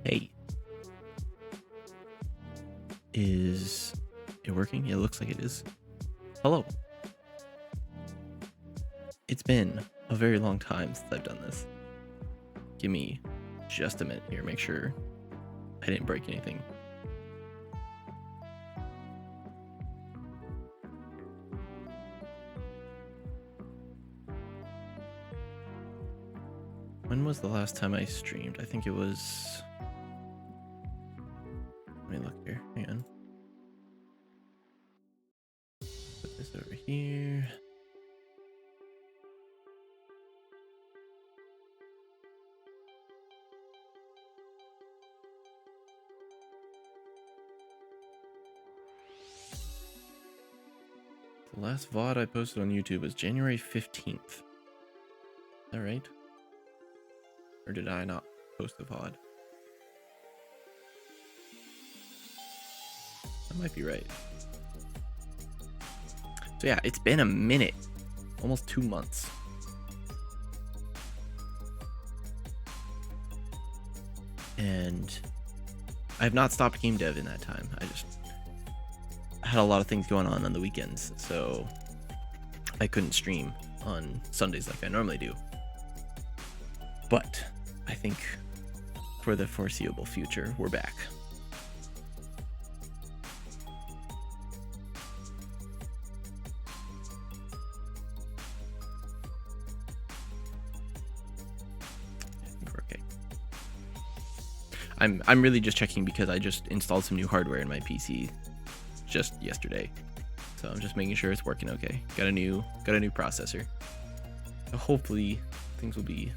Hey, is it working? It looks like it is. Hello. It's been a very long time since I've done this. Give me just a minute here, make sure I didn't break anything. When was the last time I streamed? I think it was... Let me look here. Hang on. Put this over here. The last VOD I posted on YouTube was January 15th. Is that right? Or did I not post a VOD? That might be right. So yeah, it's been a minute. Almost 2 months. And I have not stopped game dev in that time. I just had a lot of things going on the weekends, so I couldn't stream on Sundays like I normally do. But I think for the foreseeable future, we're back. I think we're okay. I'm really just checking because I just installed some new hardware in my PC just yesterday, so I'm just making sure it's working okay. Got a new processor, so hopefully things will be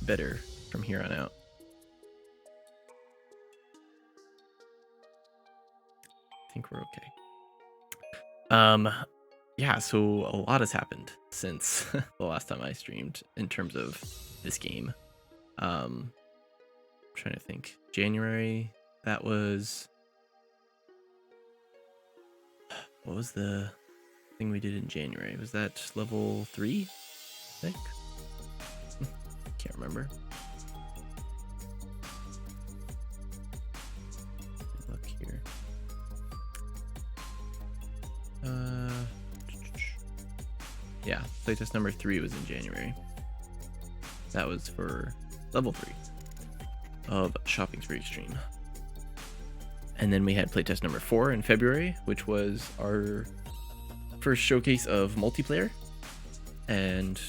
better from here on out. I think we're okay. Yeah, so a lot has happened since the last time I streamed in terms of this game. I'm trying to think. January, that was... What was the thing we did in January? Was that level 3? I think. Can't remember. Look here. Yeah, playtest number 3 was in January. That was for level 3 of Shopping Spree Extreme. And then we had playtest number 4 in February, which was our first showcase of multiplayer, and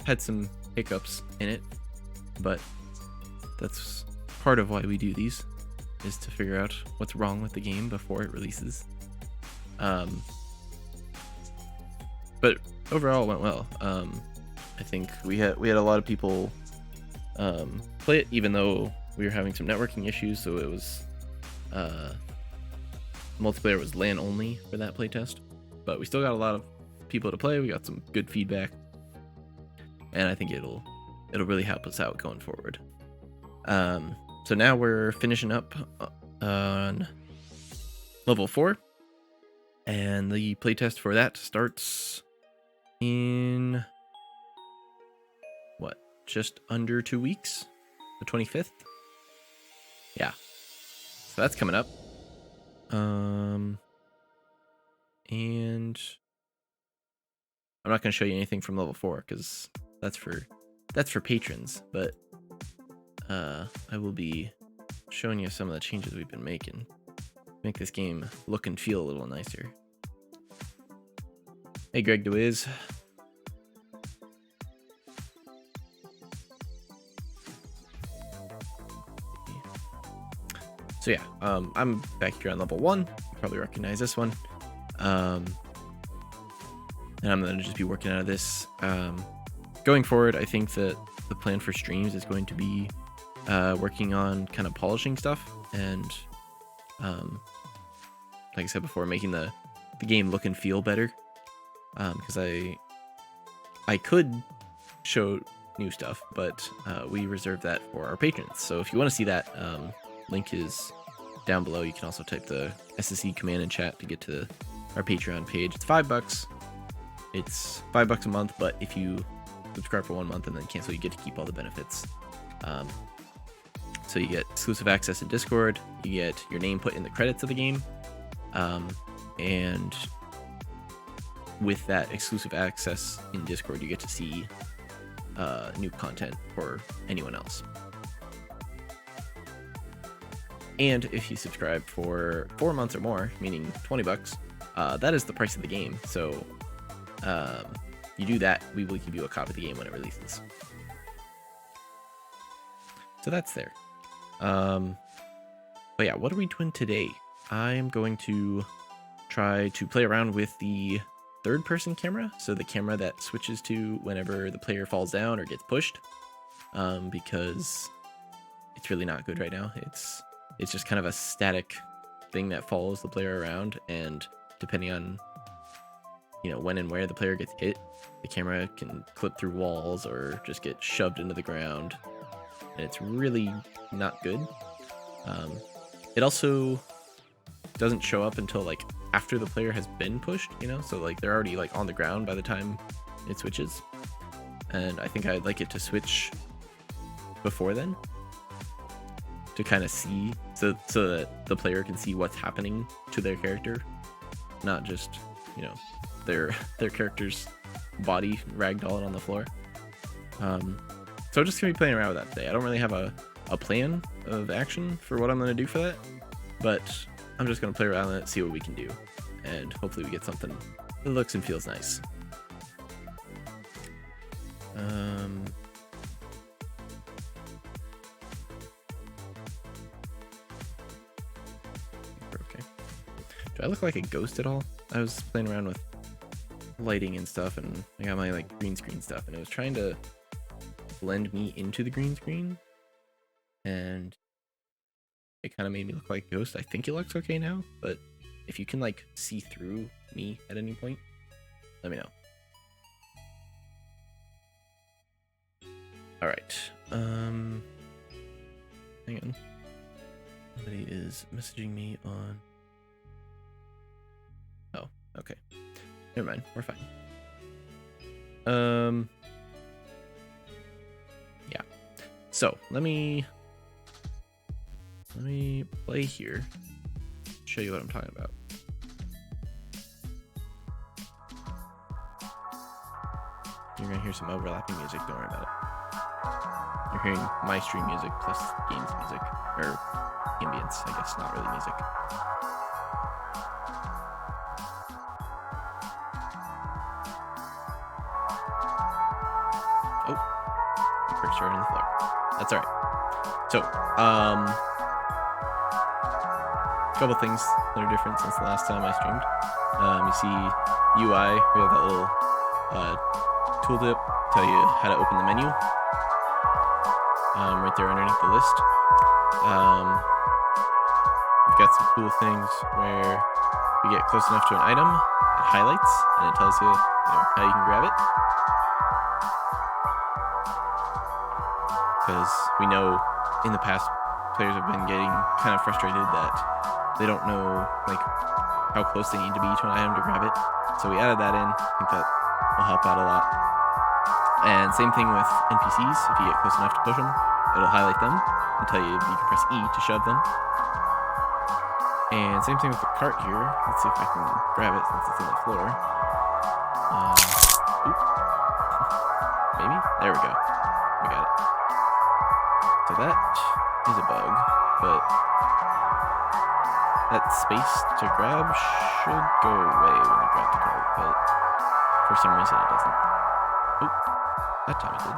had some hiccups in it, but that's part of why we do these, is to figure out what's wrong with the game before it releases. But overall it went well. I think we had a lot of people play it, even though we were having some networking issues, so it was multiplayer was LAN only for that playtest, but we still got a lot of people to play. We got some good feedback, and I think it'll really help us out going forward. So now we're finishing up on level 4, and the playtest for that starts in what, just under 2 weeks, the 25th. Yeah, so that's coming up. And I'm not going to show you anything from level 4 because that's for patrons, but I will be showing you some of the changes we've been making. Make this game look and feel a little nicer. Hey, Greg DeWiz. So yeah, I'm back here on level 1. You probably recognize this one. And I'm going to just be working out of this. Going forward, I think that the plan for streams is going to be working on kind of polishing stuff, and like I said before, making the game look and feel better. Because I could show new stuff, but we reserve that for our patrons. So if you want to see that, link is down below. You can also type the SSE command in chat to get to our Patreon page. It's $5. It's $5 a month, but if you subscribe for 1 month and then cancel, you get to keep all the benefits. So you get exclusive access in Discord, you get your name put in the credits of the game, and with that exclusive access in Discord, you get to see new content for anyone else. And if you subscribe for 4 months or more, meaning $20, that is the price of the game. So you do that, we will give you a copy of the game when it releases. So that's there. But yeah, what are we doing today? I'm going to try to play around with the third-person camera, so the camera that switches to whenever the player falls down or gets pushed, because it's really not good right now. It's just kind of a static thing that follows the player around, and depending on when and where the player gets hit, the camera can clip through walls or just get shoved into the ground, and it's really not good. It also doesn't show up until like after the player has been pushed, so like they're already like on the ground by the time it switches, and I think I'd like it to switch before then to kind of see, so that the player can see what's happening to their character, not just their character's body ragdolling on the floor. So I'm just gonna be playing around with that today. I don't really have a plan of action for what I'm gonna do for that, but I'm just gonna play around with it, see what we can do, and hopefully we get something that looks and feels nice. Okay. Do I look like a ghost at all? I was playing around with lighting and stuff, and I got my like green screen stuff, and it was trying to blend me into the green screen, and it kind of made me look like a ghost. I think it looks okay now, but if you can like see through me at any point, let me know. All right. Hang on. Somebody is messaging me on. Oh, okay. Never mind. We're fine. Yeah. So let me play here. Show you what I'm talking about. You're gonna hear some overlapping music. Don't worry about it. You're hearing my stream music plus games music, or ambience, I guess, not really music. Oh, the cursor on the floor. That's all right. So, a couple things that are different since the last time I streamed. You see UI, we have that little tooltip, tell you how to open the menu. Right there underneath the list. We've got some cool things where if you get close enough to an item, it highlights and it tells you, how you can grab it. Because we know in the past, players have been getting kind of frustrated that they don't know like how close they need to be to an item to grab it. So we added that in. I think that will help out a lot. And same thing with NPCs. If you get close enough to push them, it'll highlight them and tell you you can press E to shove them. And same thing with the cart here. Let's see if I can grab it since it's on the floor. Maybe? There we go. We got it. So that is a bug, but that space to grab should go away when you grab the cart, but for some reason it doesn't. Oop, that time it did.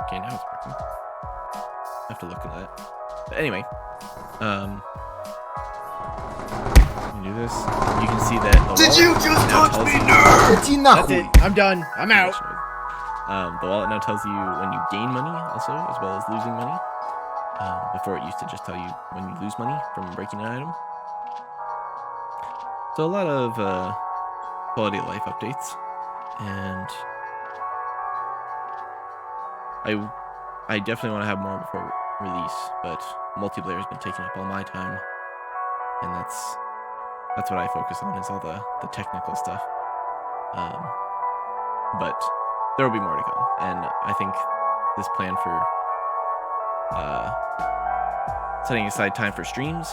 Okay, now it's working. I have to look at that. But anyway, do this. You can see that. Did you just touch me, nerd? That's it. I'm done. I'm out. The wallet now tells you when you gain money, also, as well as losing money. Before it used to just tell you when you lose money from breaking an item. So a lot of quality of life updates, and I definitely want to have more before release, but multiplayer has been taking up all my time, and that's what I focus on, is all the technical stuff. But there will be more to come, and I think this plan for setting aside time for streams,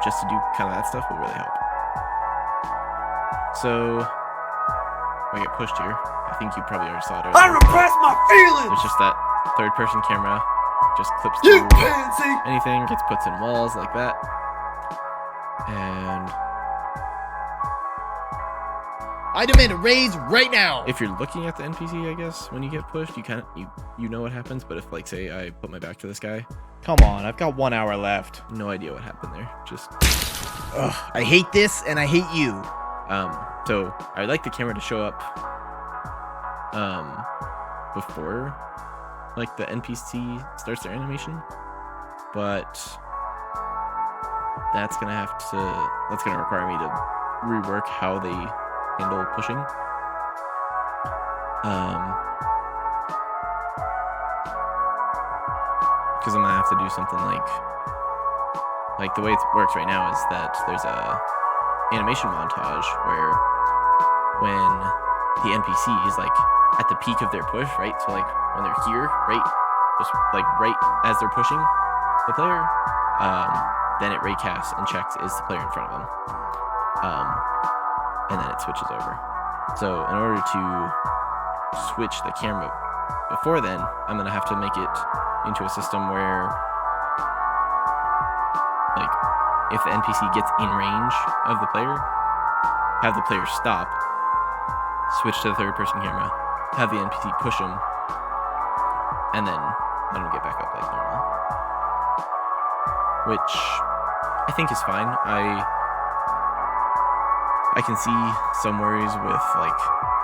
just to do kind of that stuff, will really help. So I get pushed here. I think you probably already saw it earlier. I repress my feelings! There's just that third-person camera, just clips You through pansy! anything, gets puts in walls like that, and I demand a raise right now. if you're looking at the NPC, I guess when you get pushed, you kind of you know what happens. But if, like, say I put my back to this guy, Come on, I've got 1 hour left. no idea what happened there. Just Ugh, I hate this and I hate you. so I'd like the camera to show up before, like, the NPC starts their animation, but that's gonna require me to rework how they handle pushing. Because I'm gonna have to do something like the way it works right now is that there's a animation montage where when the NPC is, like, at the peak of their push, right? So, like, when they're here, right, just like right as they're pushing the player, then it raycasts and checks is the player in front of them, and then it switches over. So in order to switch the camera before then, I'm gonna have to make it into a system where, like, if the NPC gets in range of the player, have the player stop, switch to the third-person camera, have the NPC push him, and then let him get back up like normal. Which I think is fine. I can see some worries with, like,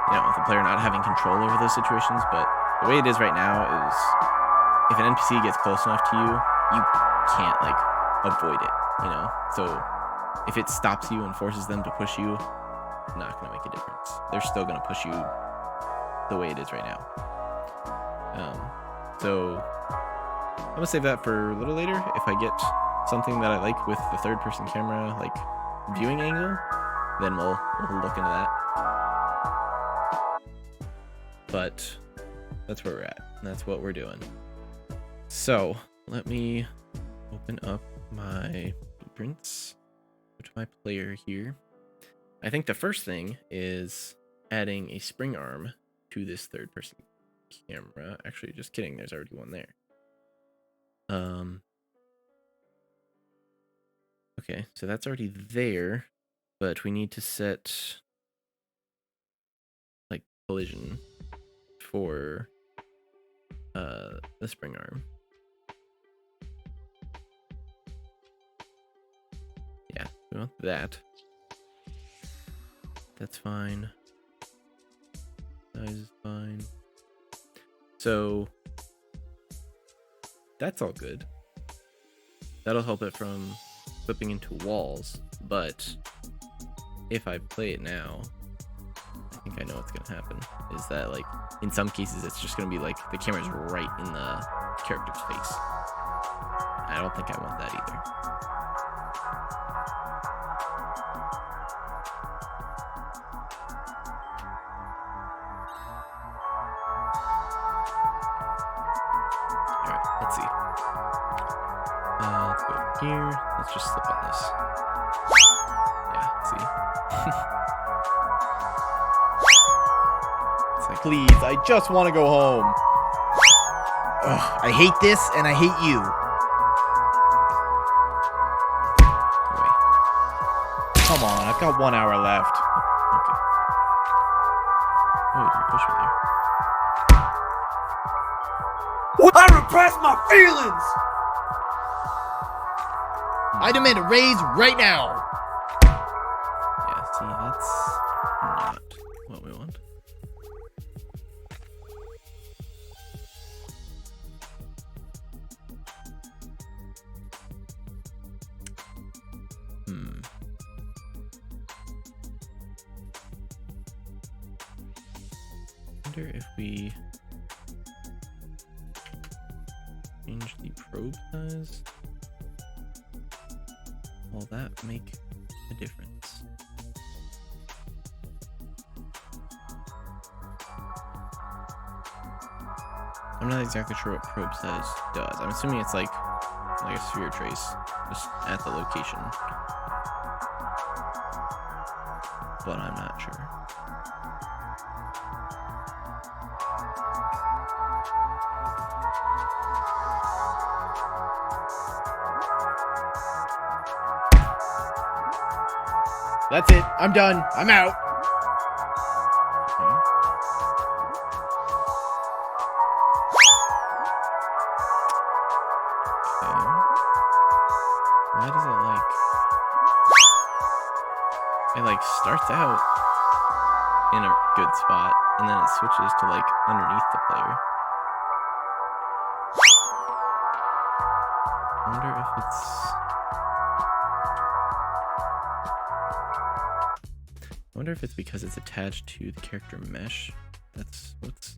the player not having control over those situations, but the way it is right now is if an NPC gets close enough to you, you can't, like, avoid it, So if it stops you and forces them to push you, not gonna make a difference. They're still gonna push you the way it is right now. So I'm gonna save that for a little later. If I get something that I like with the third-person camera, like, viewing angle, then we'll look into that. But that's where we're at. That's what we're doing. So let me open up my blueprints. Go to my player here. I think the first thing is adding a spring arm to this third-person camera. Actually, just kidding. There's already one there. Okay, so that's already there, but we need to set, like, collision for the spring arm. Yeah, we want that. That's fine. Size is fine. So that's all good. That'll help it from flipping into walls, but if I play it now, I think I know what's gonna happen. Is that, like, in some cases it's just gonna be like the camera's right in the character's face. I don't think I want that either. Alright, let's see. Let's go here. Let's just slip on this. Yeah, see? It's like, Please, I just want to go home. Ugh, I hate this and I hate you. wait. Come on, I've got 1 hour left. Okay. Oh, it didn't push me there. I repress my feelings! I demand a raise right now. Yeah, see, that's not what we want. Wonder if we change the probe size. Will that make a difference? I'm not exactly sure what probe size does. I'm assuming it's like a sphere trace just at the location, but I'm not sure. That's it. I'm done. I'm out. Okay. Okay. Why does it like... It like starts out in a good spot and then it switches to like underneath the player. I wonder if it's... I wonder if it's because it's attached to the character mesh. That's what's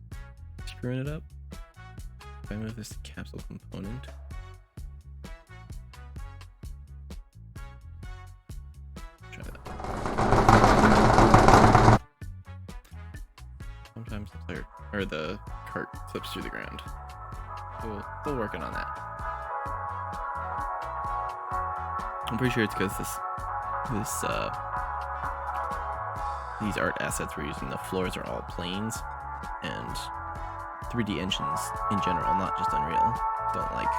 screwing it up. If I move this capsule component. Try that. Sometimes the player or the cart slips through the ground. So still working on that. I'm pretty sure it's because these art assets we're using, the floors are all planes, and 3D engines in general, not just Unreal, don't like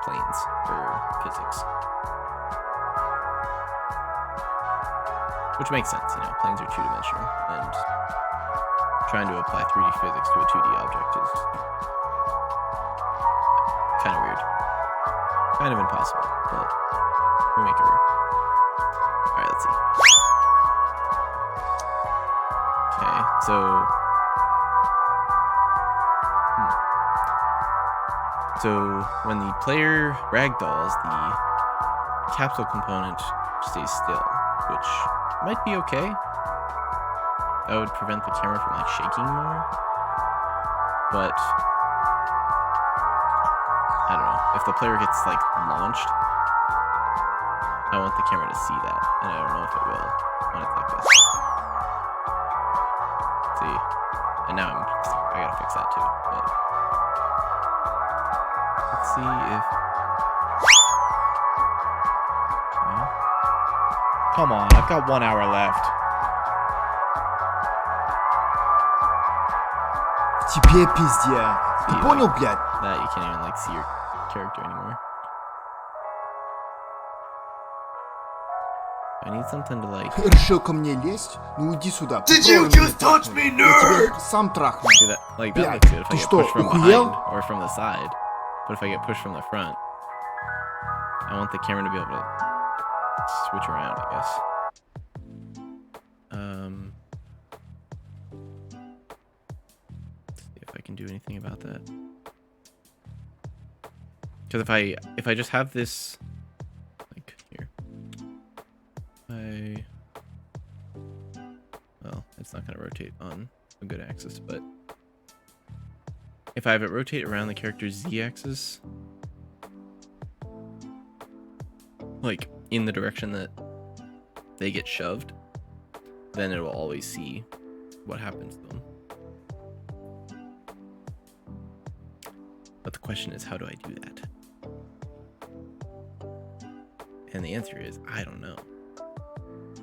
planes for physics. Which makes sense, you know, planes are two-dimensional, and trying to apply 3D physics to a 2D object is kind of weird. Kind of impossible, but we make it work. Alright, let's see. Okay, so... So, when the player ragdolls, the capsule component stays still, which might be okay. That would prevent the camera from, like, shaking more. But... I don't know. If the player gets, like, launched, I want the camera to see that, and I don't know if it will when it's like this. See, and now I gotta fix that too. But let's see if. Okay. Come on, I've got 1 hour left. Тебе пиздец. Ты See, понял, like, блядь? that you can't even like see your character anymore. I need something to like. Решил ко мне лезть? Ну иди сюда. Did you попробуй just меня touch трахнуть. me, Я nerd? тебя сам трахну. See that? Like that Yeah, looks good if I ты get что, pushed from охуел? behind or from the side. But if I get pushed from the front, I want the camera to be able to switch around, I guess. Let's see if I can do anything about that. Because if I just have this, like here, well, it's not gonna rotate on a good axis, but if I have it rotate around the character's z-axis, like in the direction that they get shoved, then it will always see what happens to them. But the question is, how do I do that? And the answer is, I don't know.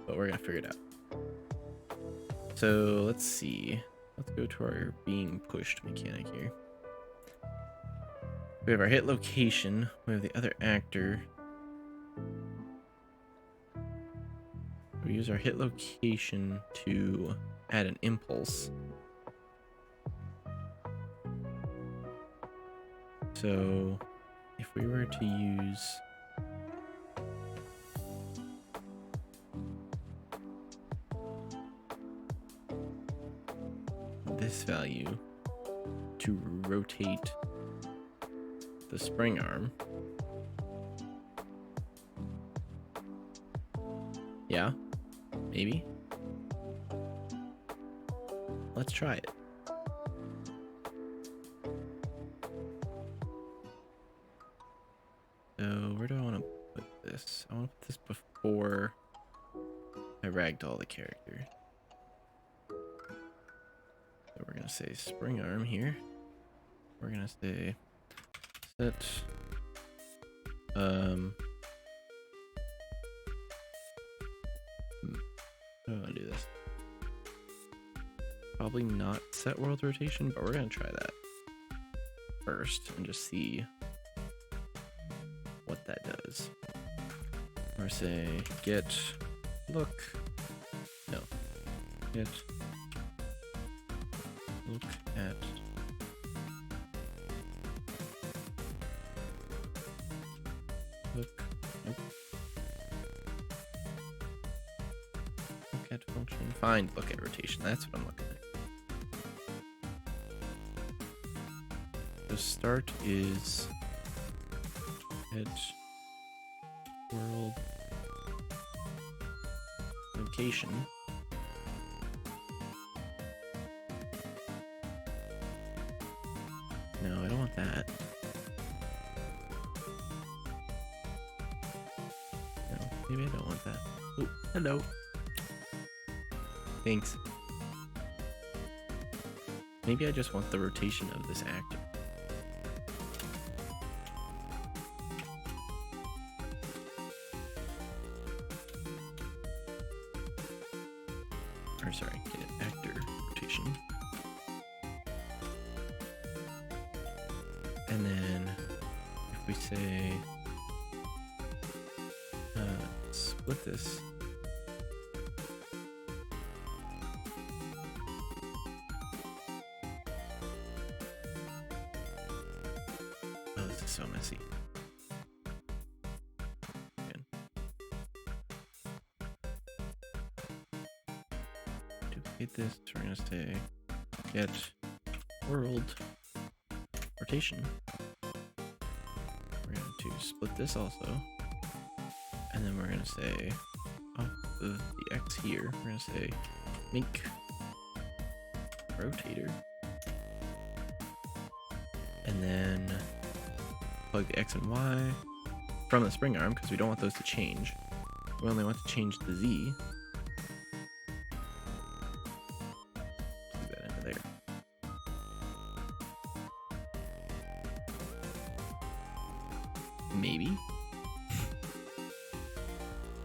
But we're gonna figure it out. So let's see. Let's go to our being pushed mechanic here. We have our hit location. We have the other actor. We use our hit location to add an impulse. So if we were to use this value to rotate the spring arm. Yeah, maybe. Let's try it. So where do I want to put this? I want to put this before I ragdoll the character. So we're gonna say spring arm here, we're gonna say set how do I do this? Probably not set world rotation, but we're gonna try that first and just see what that does. Or say get look get look at look nope. Look at function. Find look at rotation. That's what I'm looking at. The start is at world location. No, I don't want that. No, maybe I don't want that. Oh, hello. Thanks. Maybe I just want the rotation of this actor. Or sorry, get an actor rotation. And then if we say split this, oh, this is so messy. Again. Duplicate this, so we're gonna say get world rotation. We're going to split this also, and then we're going to say off of the X here, we're going to say make rotator, and then plug the X and Y from the spring arm because we don't want those to change. We only want to change the Z. Plug that into there. Maybe.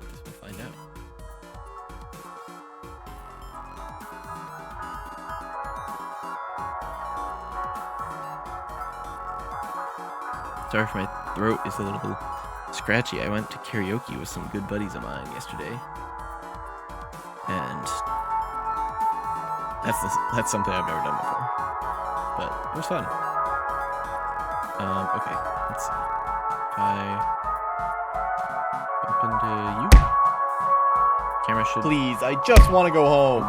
Guess we'll find out. Sorry if my throat is a little scratchy. I went to karaoke with some good buddies of mine yesterday. And that's something I've never done before. But it was fun. Okay, let's see. I bump into you. Camera should. Please, I just want to go home.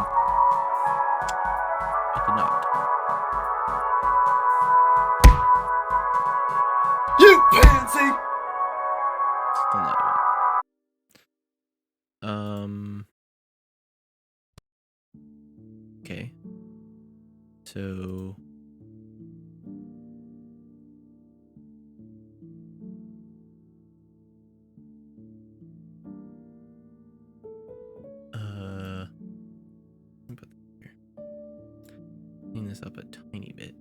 It did not. You pansy! Still not doing it. Okay. So. Let me put this here. Clean this up a tiny bit.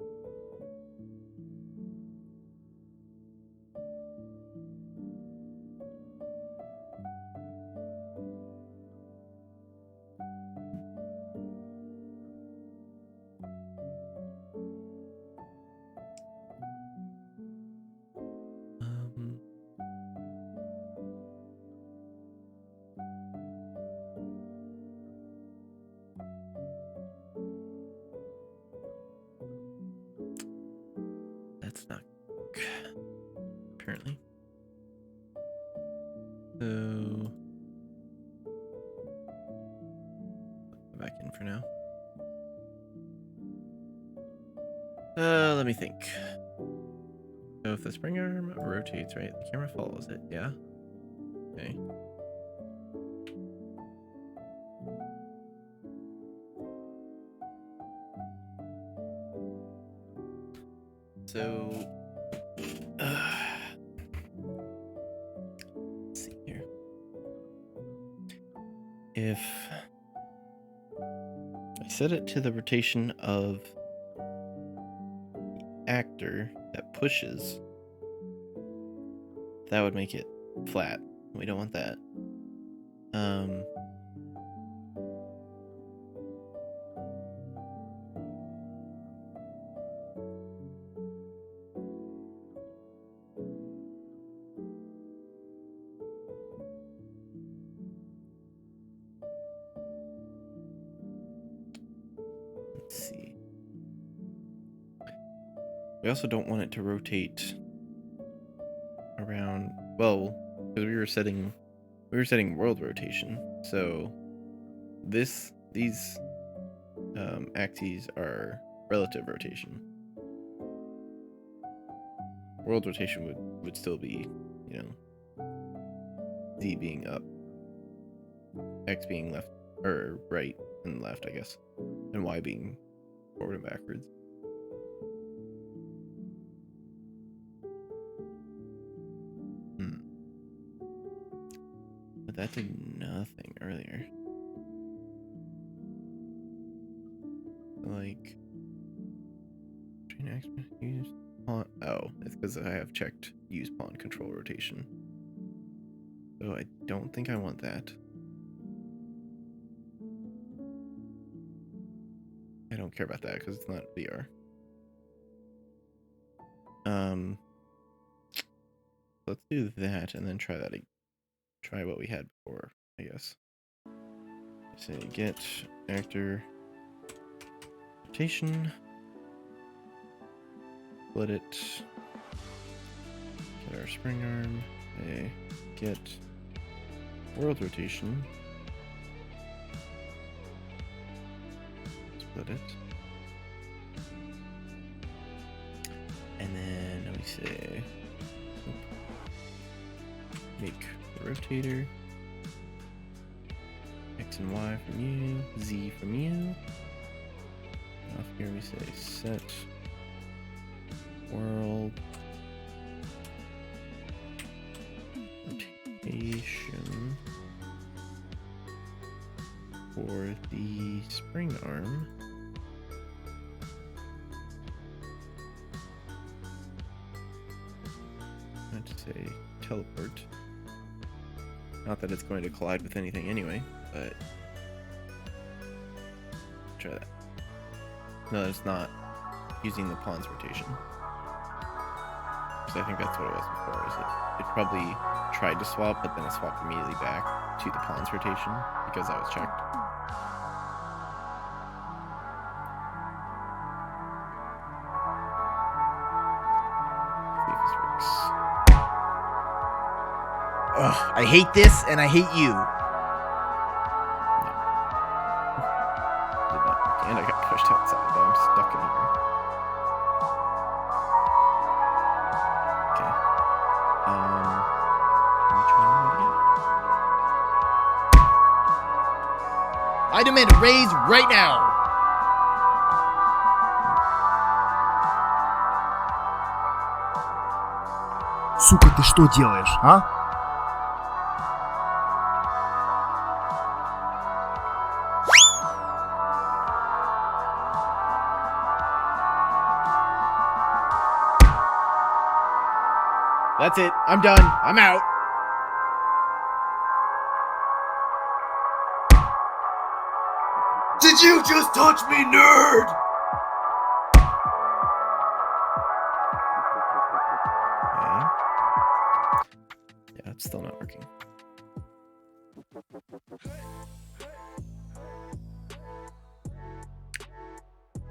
That's not apparently. So go back in for now. Let me think. So if the spring arm rotates, right, the camera follows it, yeah? Okay. So, let's see here. If I set it to the rotation of the actor that pushes, that would make it flat. We don't want that. Let's see. We also don't want it to rotate around, well, because we were setting world rotation. So these axes are relative rotation. World rotation would still be, Z being up, X being left or right and left, I guess, and Y being forward and backwards. But that did nothing earlier. Like, train action use pawn. Oh, it's because I have checked use pawn control rotation. So I don't think I want that. I don't care about that because it's not VR. Let's do that and then try that again. Try what we had before, I guess. Say get actor rotation. Split it. Get our spring arm. Say get world rotation. Split it. And then we say make the rotator. X and Y from you, Z from you. Off here we say set world rotation for the spring arm. Let's say teleport. Not that it's going to collide with anything anyway, but try that. No, it's not using the pawn's rotation. Because I think that's what it was before. Is it probably tried to swap, but then it swapped immediately back to the pawn's rotation because that was checked. See if this works. Ugh, I hate this and I hate you. Did not work. And I got pushed outside, but I'm stuck in here. Okay. Let me try that again. I demand a raise right now. Сука, ты что делаешь, а? That's it. I'm done. I'm out. Did you just touch me, nerd? Okay. Yeah, it's still not working.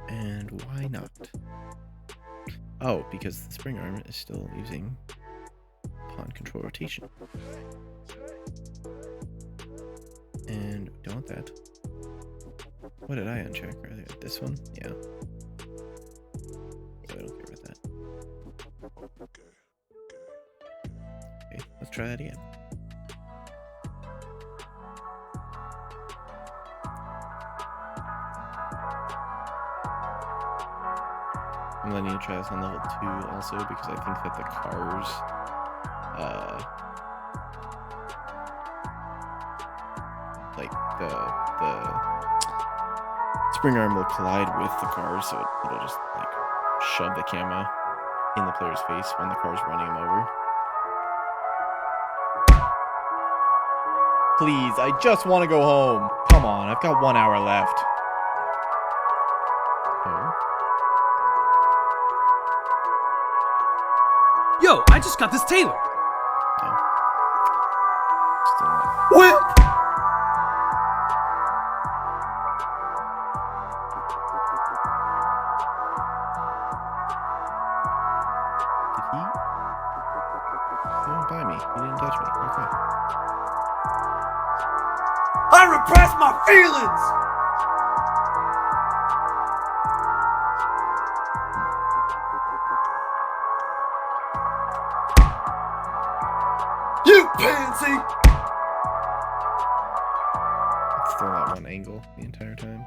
And why not? Oh, because the spring arm is still using pawn control rotation. And we don't want that. What did I uncheck earlier? This one? Yeah. Yeah, I don't care about that. Okay, let's try that again. I'm letting you try this on level 2 also because I think that the cars like the spring arm will collide with the cars, so it'll just like shove the camera in the player's face when the car's running him over. Please, I just want to go home. Come on, I've got 1 hour left. Oh. Yo, I just got this Taylor. No. Still not. What? Did he? He didn't buy me. He didn't touch me. Okay. I repress my feelings! You pansy! It's still that one angle the entire time.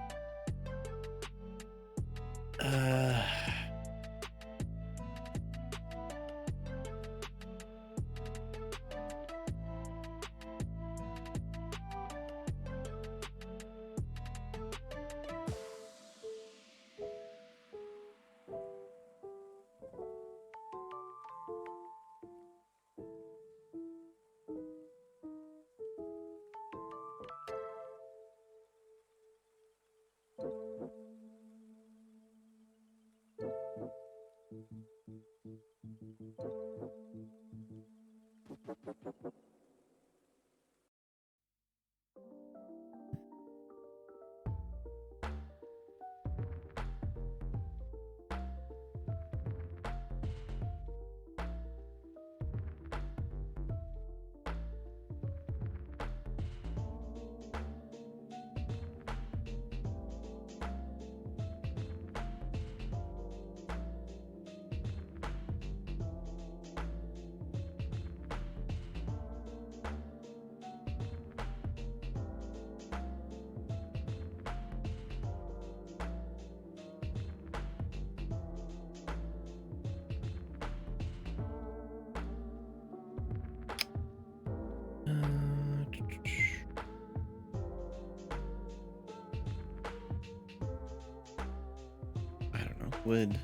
I don't know. Would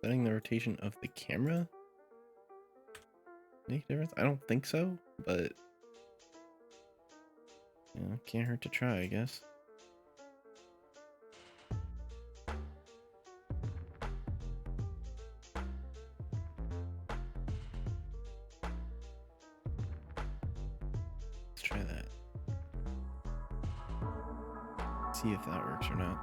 setting the rotation of the camera make a difference? I don't think so, but you know, can't hurt to try, I guess. Let's try that. See if that works or not.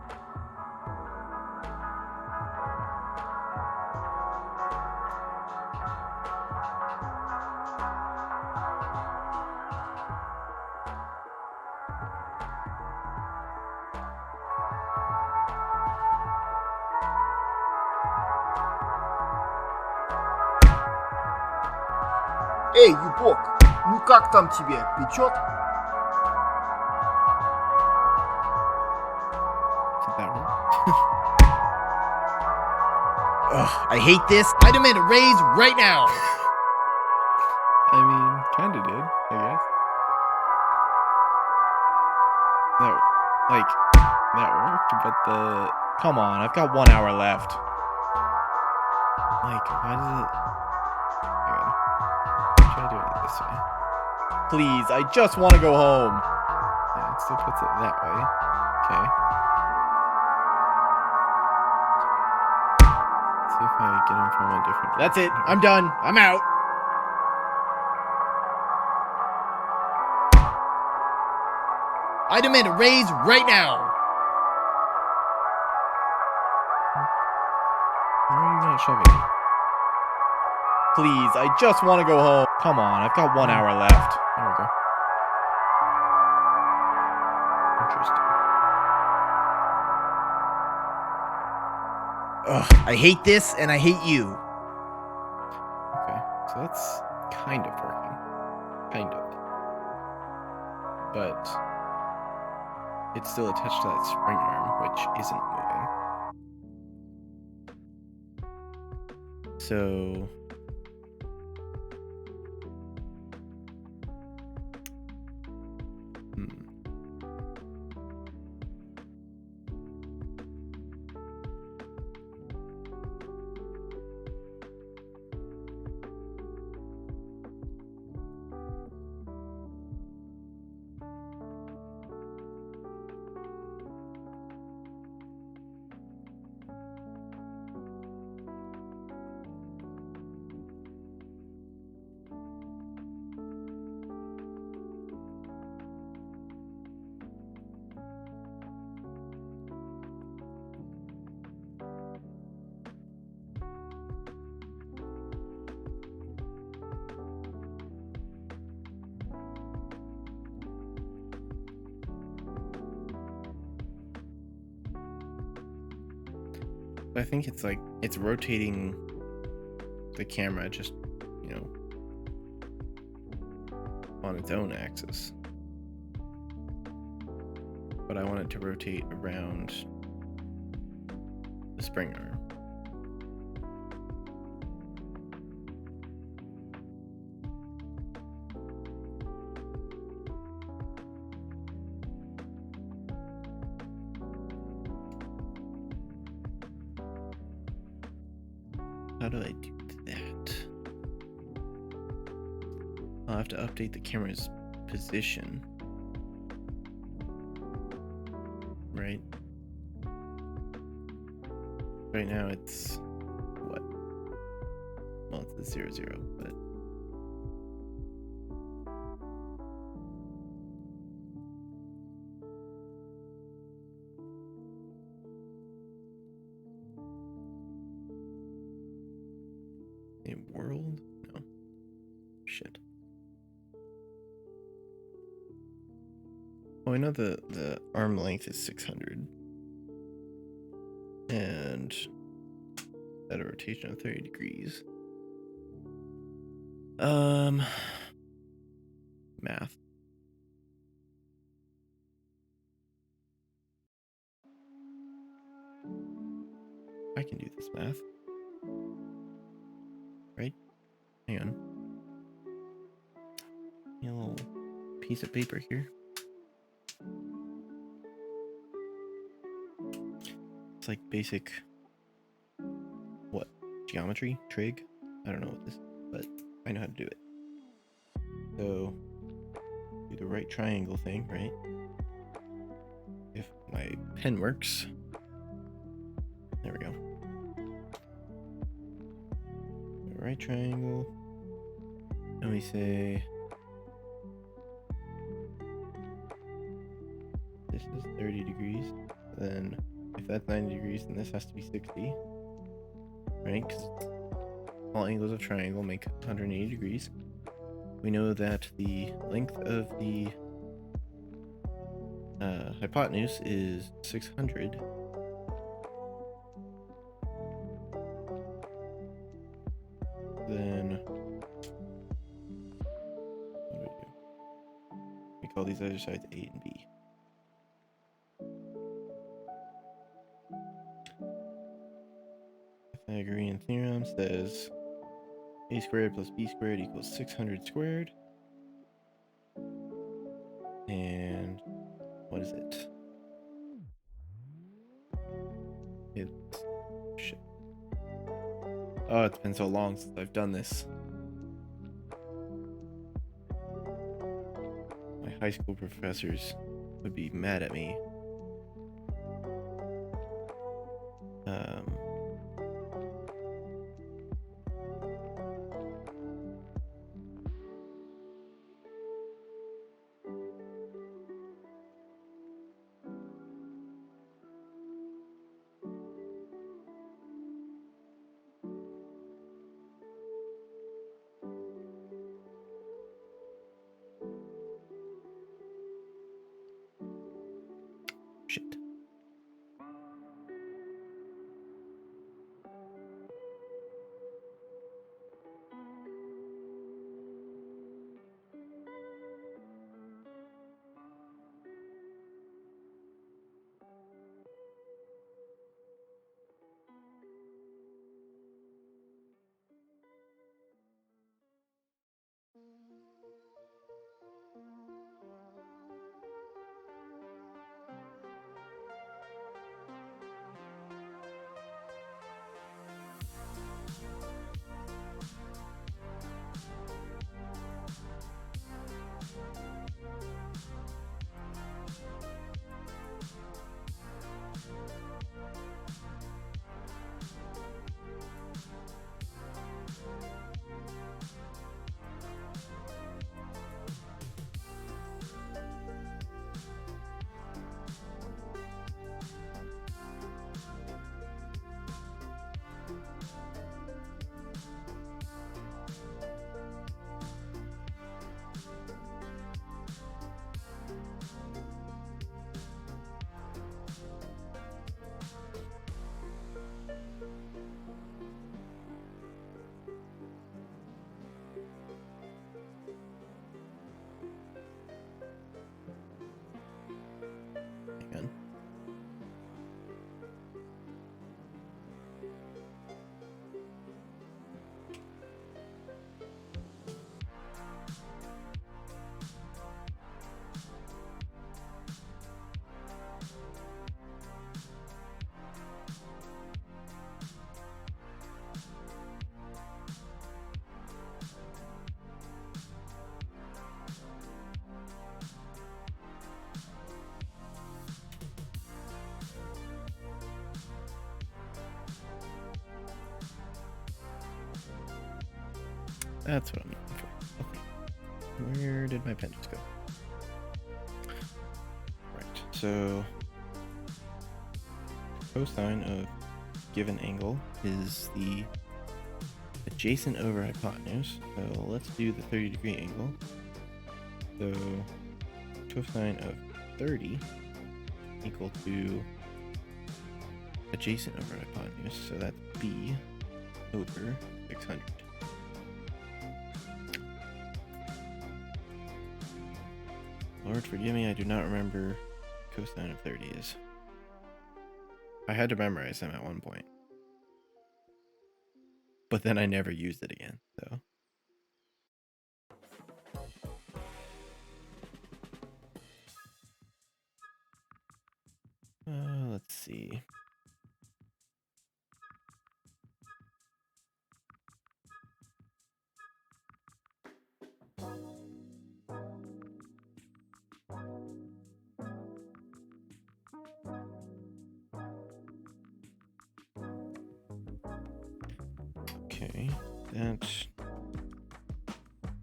Эй, Юпок, ну как там тебе, печет? Did that work? Ugh, I hate this. I demand a raise right now. I mean, kinda did, I guess. That worked, but the Come on, I've got 1 hour left. why does it? Hang on. Try doing it this way. Please, I just want to go home. Yeah, it still puts it that way. Okay. See if I get him from a different. That's it. direction. I'm done. I'm out. I demand a raise right now. Why are you not shoving me? Please, I just want to go home. Come on, I've got 1 hour left. There we go. Interesting. Ugh, I hate this and I hate you. Okay, so that's kind of working. Kind of. But it's still attached to that spring arm, which isn't moving. So I think it's like it's rotating the camera just, on its own axis. But I want it to rotate around the spring arm. How do I do that? I'll have to update the camera's position. Right? Right now it's what? Well, it's the 0, 0, but a world? No. Shit. Oh, I know the arm length is 600. And at a rotation of 30 degrees. Math. I can do this math. Right? Hang on. A little piece of paper here. It's like basic, what, geometry, trig? I don't know what this is, but I know how to do it. So, do the right triangle thing, right? If my pen works. There we go. Right triangle. And we say this is 30 degrees. Then if that's 90 degrees, then this has to be 60. Right? Because all angles of triangle make 180 degrees. We know that the length of the hypotenuse is 600. Then what do we do? We call these other sides A and B. Pythagorean theorem says a squared plus b squared equals 600 squared. And what is it? It's shit. Oh, it's been so long since I've done this. My high school professors would be mad at me. That's what I'm looking for. Okay. Where did my pen just go? Right. So cosine of given angle is the adjacent over hypotenuse. So let's do the 30-degree angle. So cosine of 30 equal to adjacent over hypotenuse. So that's b over 600. Lord forgive me, I do not remember cosine of 30 is. I had to memorize them at one point. But then I never used it again, so. Let's see. Okay, that's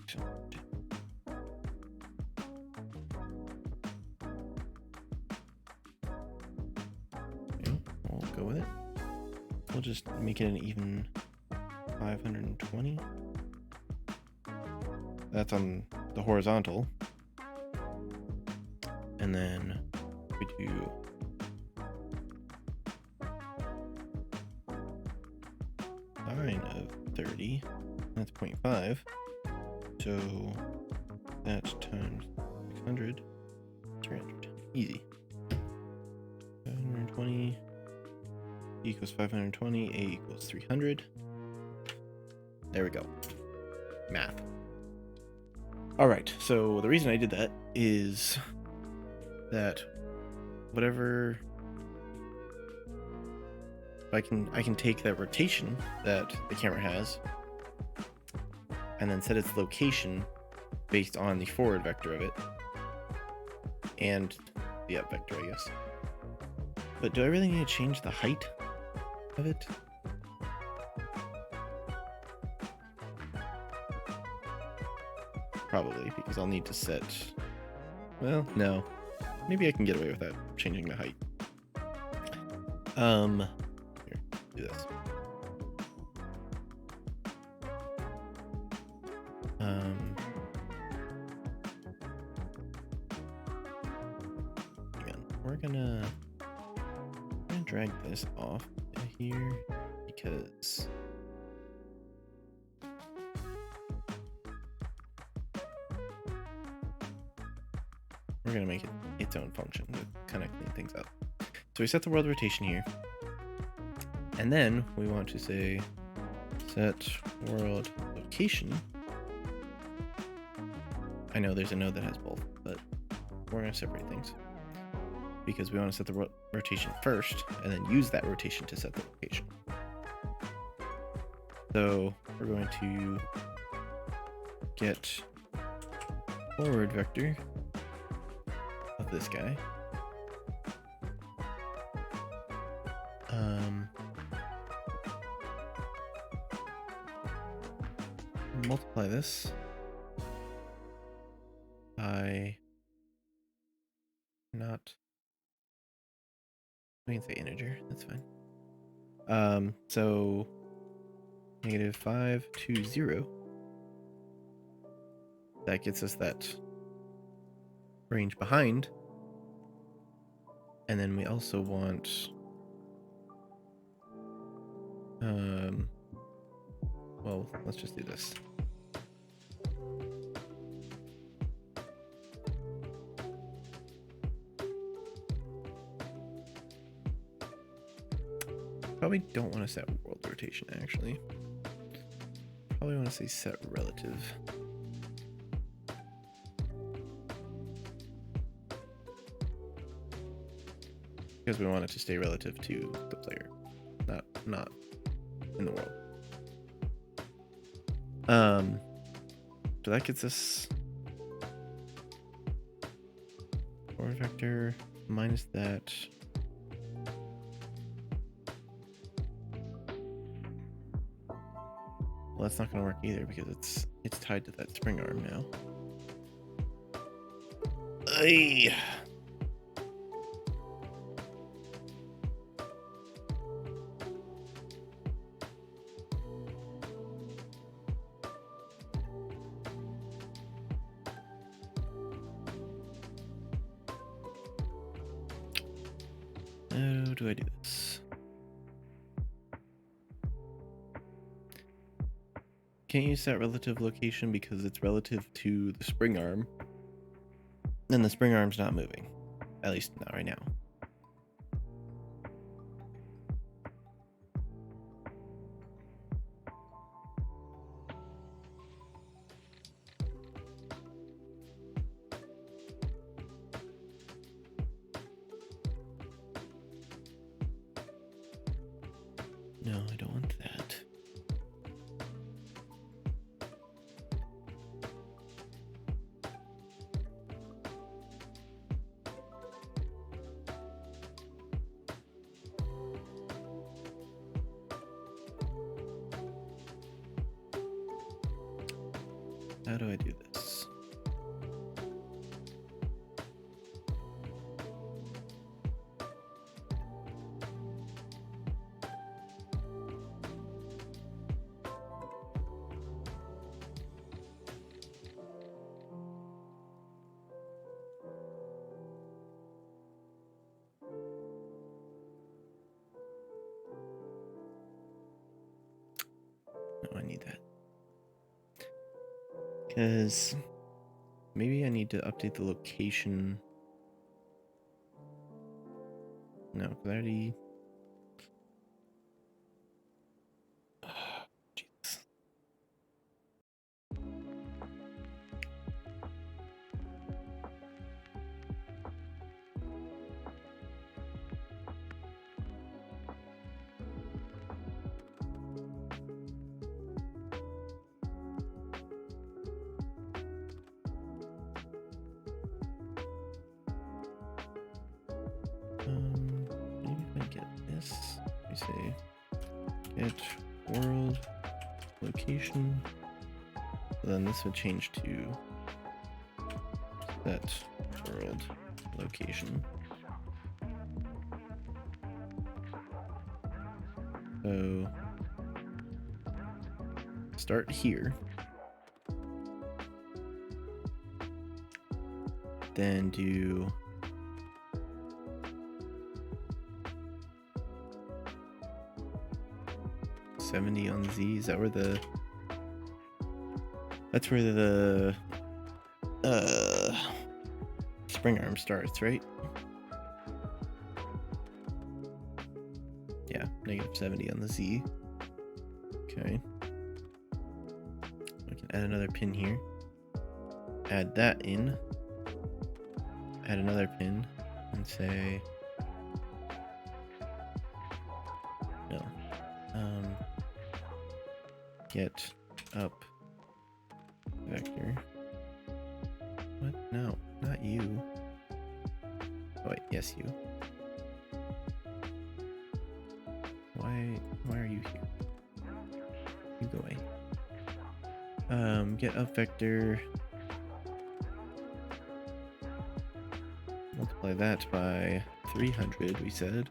okay, we'll go with it. We'll just make it an even 520. That's on the horizontal. And then we do sine of 30. That's 0.5. So that's times 600. 300. Easy. 520 equals 520. A equals 300. There we go. Math. All right. So the reason I did that is that whatever I can take that rotation that the camera has and then set its location based on the forward vector of it and the up vector, I guess. But do I really need to change the height of it? Probably, because I'll need to set, well, no. Maybe I can get away with that, changing the height. Here, do this. Again, we're gonna drag this off here because we're gonna make it its own function to kind of clean things up. So we set the world rotation here, and then we want to say set world location. I know there's a node that has both, but we're gonna separate things because we want to set the rotation first and then use that rotation to set the location. So we're going to get forward vector of this guy. Multiply this by not, we can say integer, that's fine. So negative 520. That gets us that range behind. And then we also want well, let's just do this. Probably don't want to set world rotation, actually. Probably want to say set relative. Because we want it to stay relative to the player, not in the world. So that gets us forward vector minus that. Well, that's not gonna work either because it's tied to that spring arm now. Ay. How do I do this? Can't use that relative location because it's relative to the spring arm. And the spring arm's not moving. At least not right now. No, I don't want that. How do I do this? No, I need that. Because maybe I need to update the location. No, because I already. Jesus. Maybe if I get this, let me say, get world location. So then this would change to set world location. So start here. Then do $70 on Z. Is that where the? That's where the spring arm starts, right? Yeah, -70 on the Z. Okay. I can add another pin here. Add that in. Add another pin and say no. Get up vector. What? No, not you. Oh wait, yes you. Why are you here? You go away. Get up vector. Multiply that by 300, we said.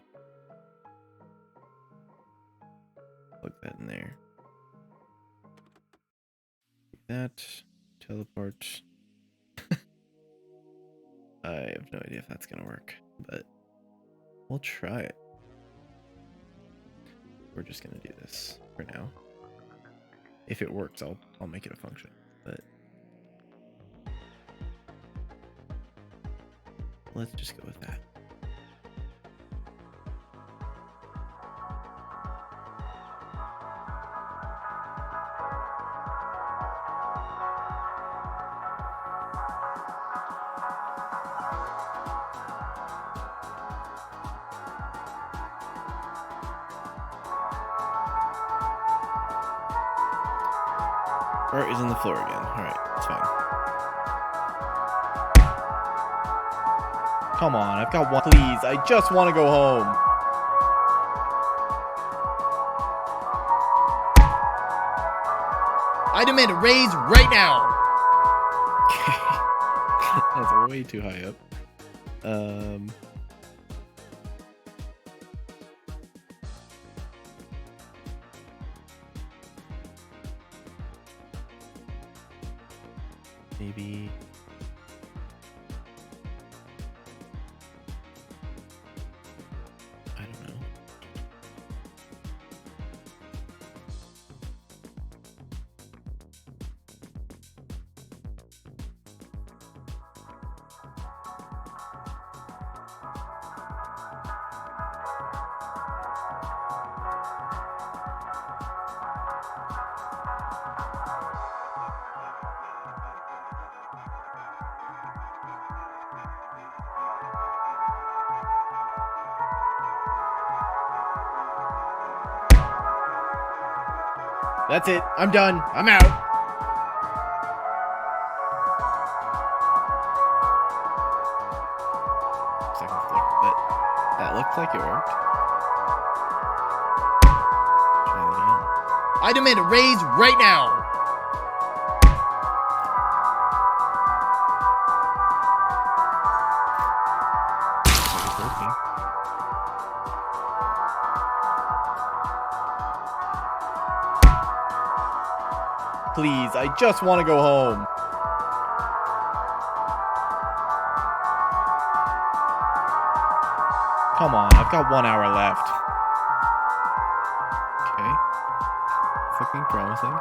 Plug that in there. That. Teleport. I have no idea if that's gonna work, but we'll try it. We're just gonna do this for now. If it works, I'll make it a function, but let's just go with that. Art is on the floor again. Alright, it's fine. Come on, I've got one. Please, I just want to go home. I demand a raise right now. Okay. That's way too high up. Maybe I don't know. That's it. I'm done. I'm out. Second floor, but that looked like it worked. Try that again. I demand a raise right now. Looks like it's working. Please, I just want to go home. Come on, I've got 1 hour left. Okay. It's looking promising.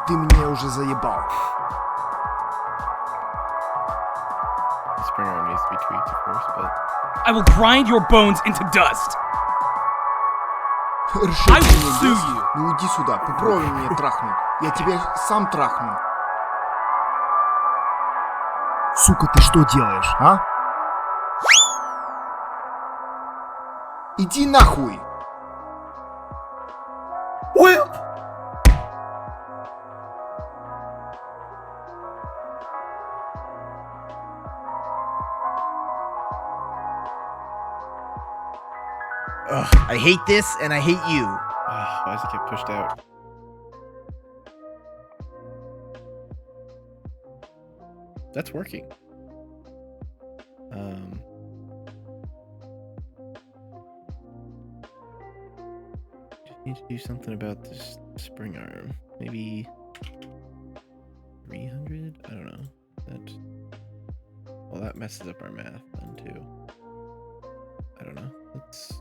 Ты меня уже заебал. The spring arm needs to be tweaked, of course, but I will grind your bones into dust. Решить I will меня sue есть? you. Ну иди сюда, попробуй меня трахнуть. Я тебя сам трахну. Сука, ты что делаешь, а? Иди нахуй! Whip! Ugh, I hate this and I hate you. why does it get pushed out? That's working. Just need to do something about this spring arm. Maybe 300? I don't know. Well, that messes up our math then too. I don't know. Let's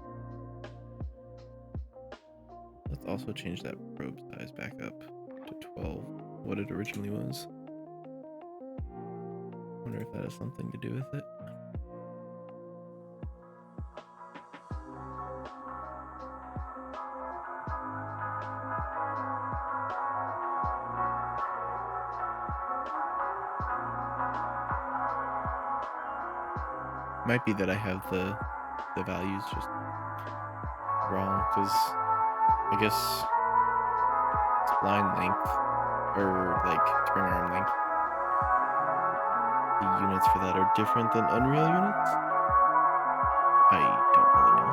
also change that probe size back up to 12, what it originally was. Wonder if that has something to do with it. Might be that I have the values just wrong, because I guess spline length, or like spring arm length, the units for that are different than Unreal units? I don't really know.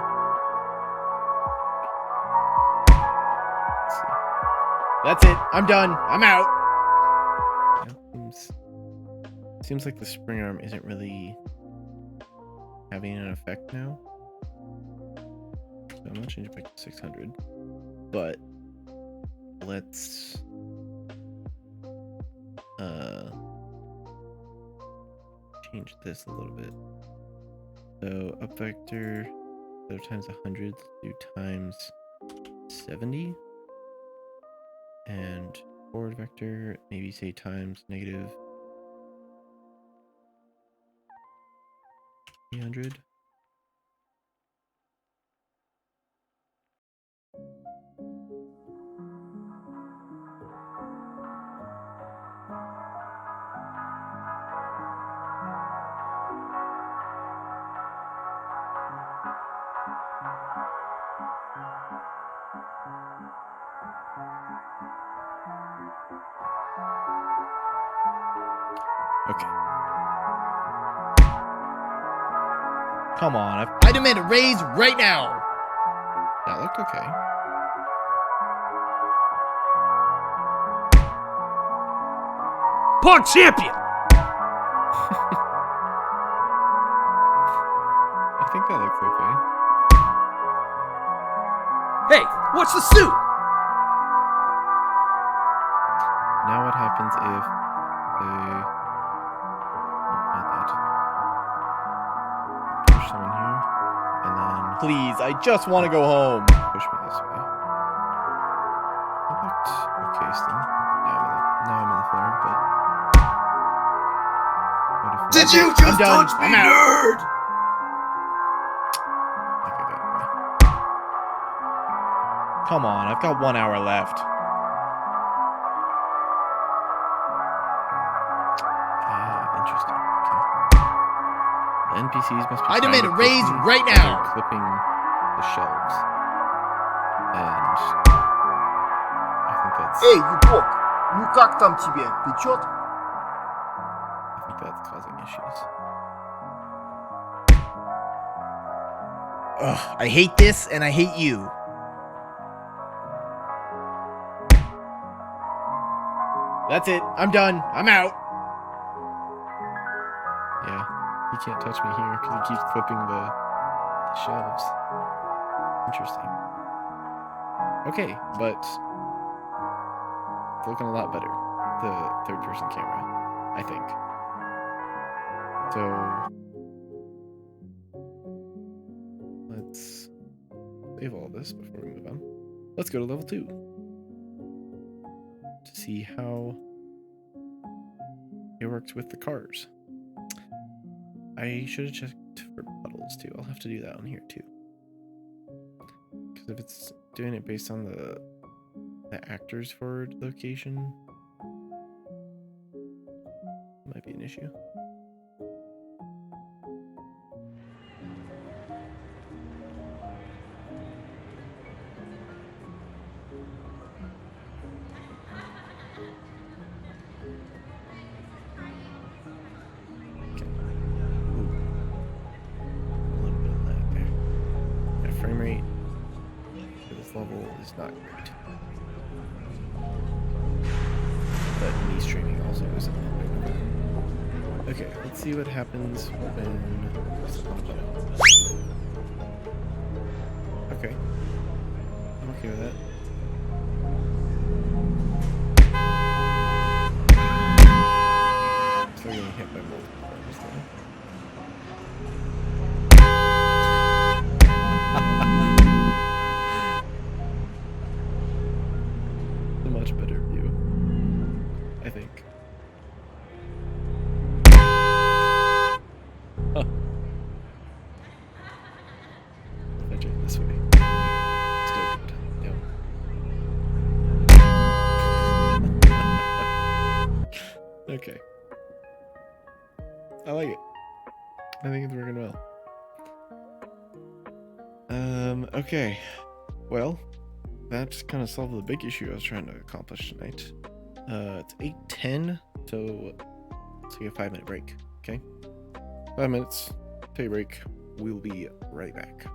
Let's see. That's it. I'm done. I'm out. Yeah, seems like the spring arm isn't really having an effect now. So I'm gonna change it back to 600. But let's change this a little bit. So up vector, so times 100, do times 70, and forward vector, maybe say times negative 300. Okay. Come on, I demand a raise right now. That looked okay. Pog champion! I think that looks okay. Hey, what's the suit? Now what happens if they... Not that. Push someone here, and then Please, I just want to go home. push me this way. That looked okay still. Now I'm in the floor, but... What if Did you just done. touch me, I'm out. nerd? I think I got away. Come on, I've got 1 hour left. Interesting. Okay. The NPCs must be I trying demand to a raise clip me, right or now. they're clipping the shelves. And I think that's Эй, Юпок, ну как там тебе? Печет? I think that's causing issues. Ugh, I hate this and I hate you. That's it. I'm done. I'm out. Yeah, he can't touch me here because he keeps clipping the shelves. Interesting. Okay, but it's looking a lot better. The third-person camera, I think. So let's save all this before we move on. Let's go to level 2 to see how it works with the cars. I should have checked for puddles too. I'll have to do that on here too. Because if it's doing it based on the actor's forward location, it might be an issue. Frame rate for this level is not great. But me streaming also isn't helping. Okay, let's see what happens when this comes up. Okay. I'm okay with that. Still getting hit by multiple cars though. A much better view, I think. Huh. If I check this way, still good. Yep. Okay. I like it. I think it's working well. Okay. Well, that's kind of solved the big issue I was trying to accomplish tonight. It's 8:10, so let's take a 5-minute break, okay? 5 minutes, take a break. We'll be right back.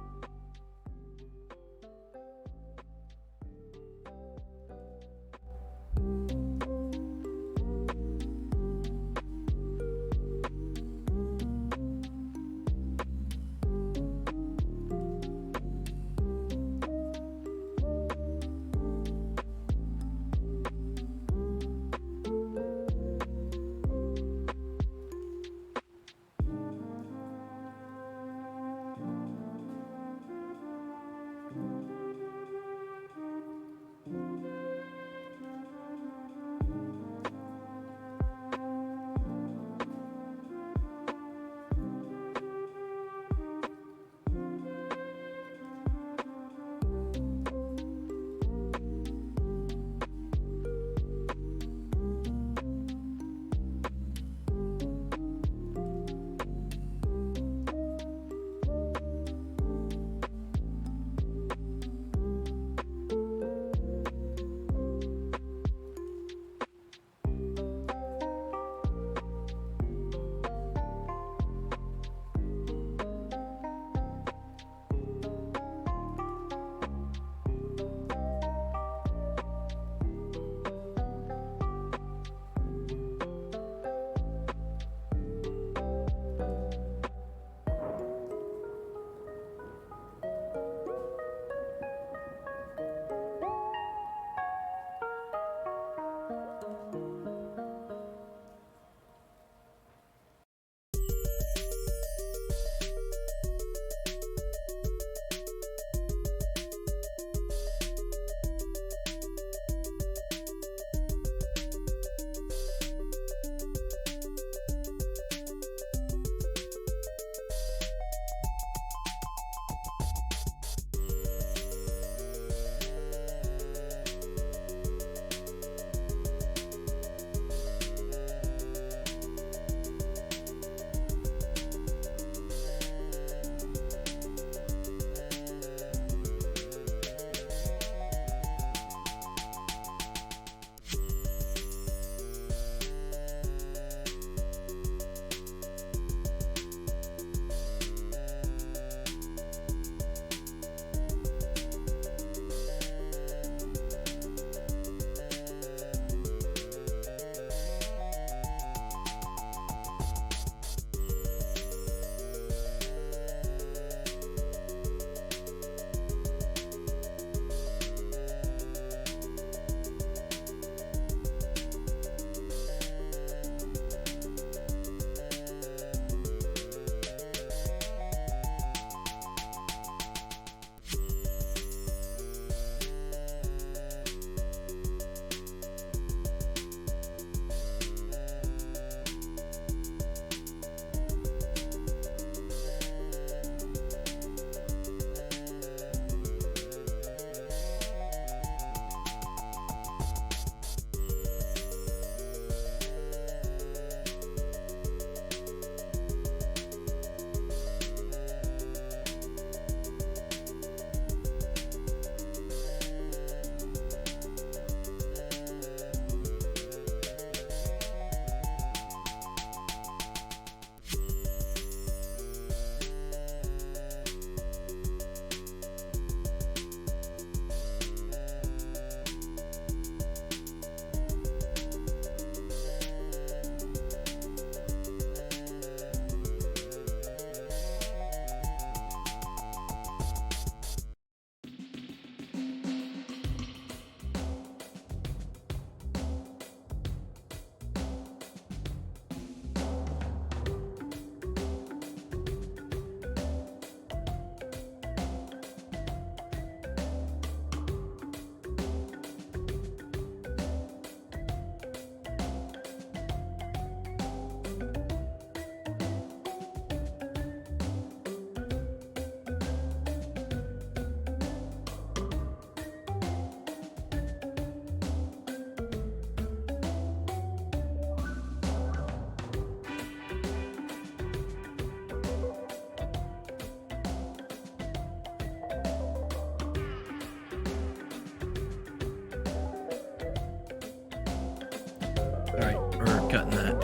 Alright, we're cutting that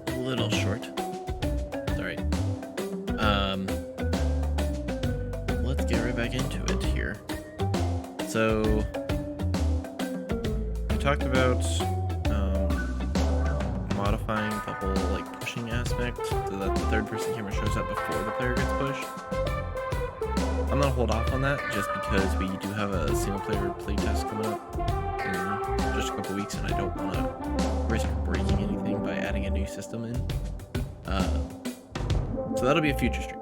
a little short. Alright. Let's get right back into it here. So we talked about modifying the whole like pushing aspect so that the third person camera shows up before the player gets pushed. I'm gonna hold off on that just because we do have a single player playtest coming up in just a couple weeks, and I don't want to risk breaking anything by adding a new system in. So that'll be a future stream.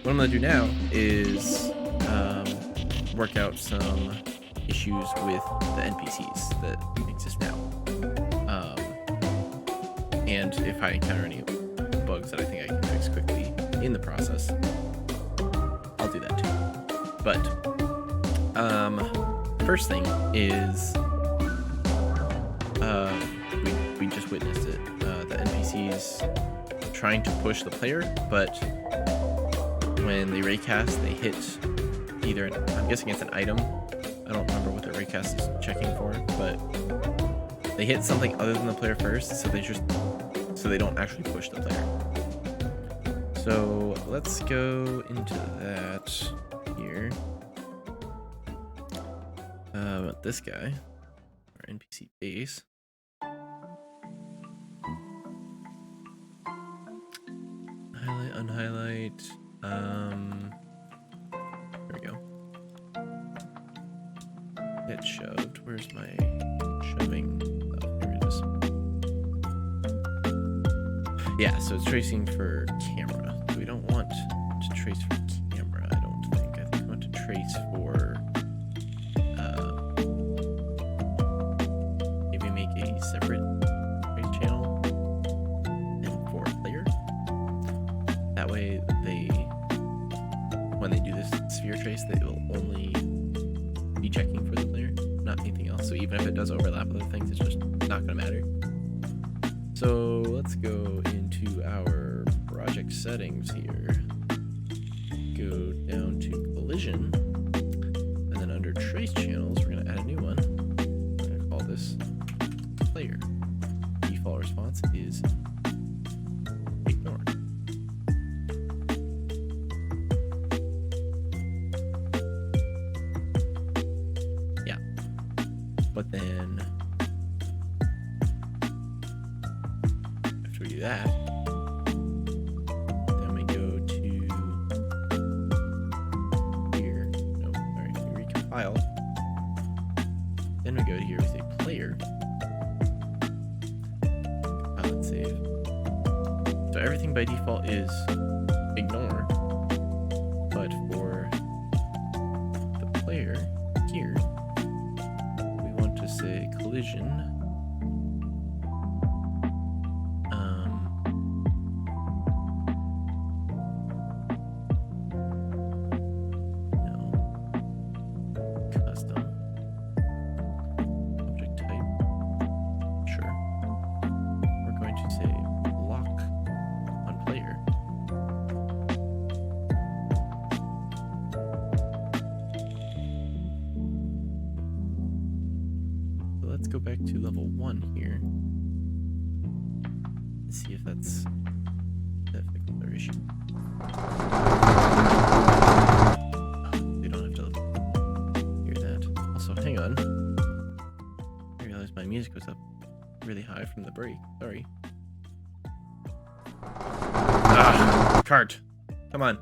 What I'm gonna do now is work out some issues with the NPCs that exist now. And if I encounter any bugs that I think I can fix quickly in the process, I'll do that too. But first thing is we just witnessed it. The NPCs trying to push the player, but when they raycast, they hit either I'm guessing it's an item. I don't remember what the raycast is checking for, but they hit something other than the player first, so they don't actually push the player. So let's go into that here. This guy, our NPC base. Highlight, unhighlight. There we go. Get shoved. Where's my shoving? Oh, here it is. Yeah, so it's tracing for camera. So we don't want to trace for camera, I don't think. I think we want to trace for maybe make a separate trace channel and for player. That way when they do this sphere trace, they will only be checking for the player, not anything else. So even if it does overlap other things, it's just not gonna matter. So let's go into our project settings here. Go down to collision, and then under trace channels, we're gonna add a new one. We're gonna call this player. Default response is ignore. Yeah, but then do that, then we go to here. No, alright, we recompile. Then we go to here, we say player. Compile and save. So everything by default is ignore, but for the player here, we want to say collision. Let's go back to level 1 here and see if that fixes our issue. We don't have to hear that. Also, hang on. I realized my music was up really high from the break. Sorry. Cart. Come on.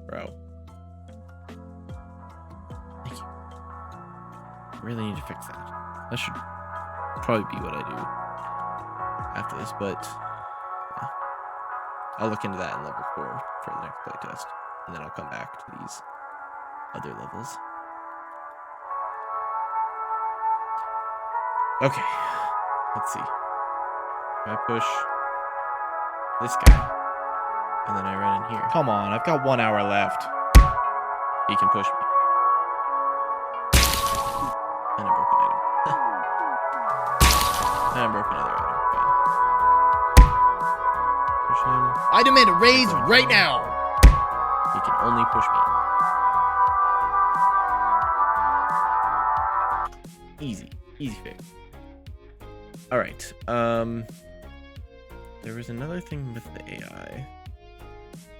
Bro. Really need to fix that. That should probably be what I do after this, but yeah. I'll look into that in level 4 for the next playtest, and then I'll come back to these other levels. Okay, let's see. If I push this guy, and then I run in here, Come on, I've got 1 hour left. he can push me. And I broke an item. And I broke another item. Fine. Push him. I demand a raise right now. He can only push me. Easy. Easy fix. All right. There was another thing with the AI.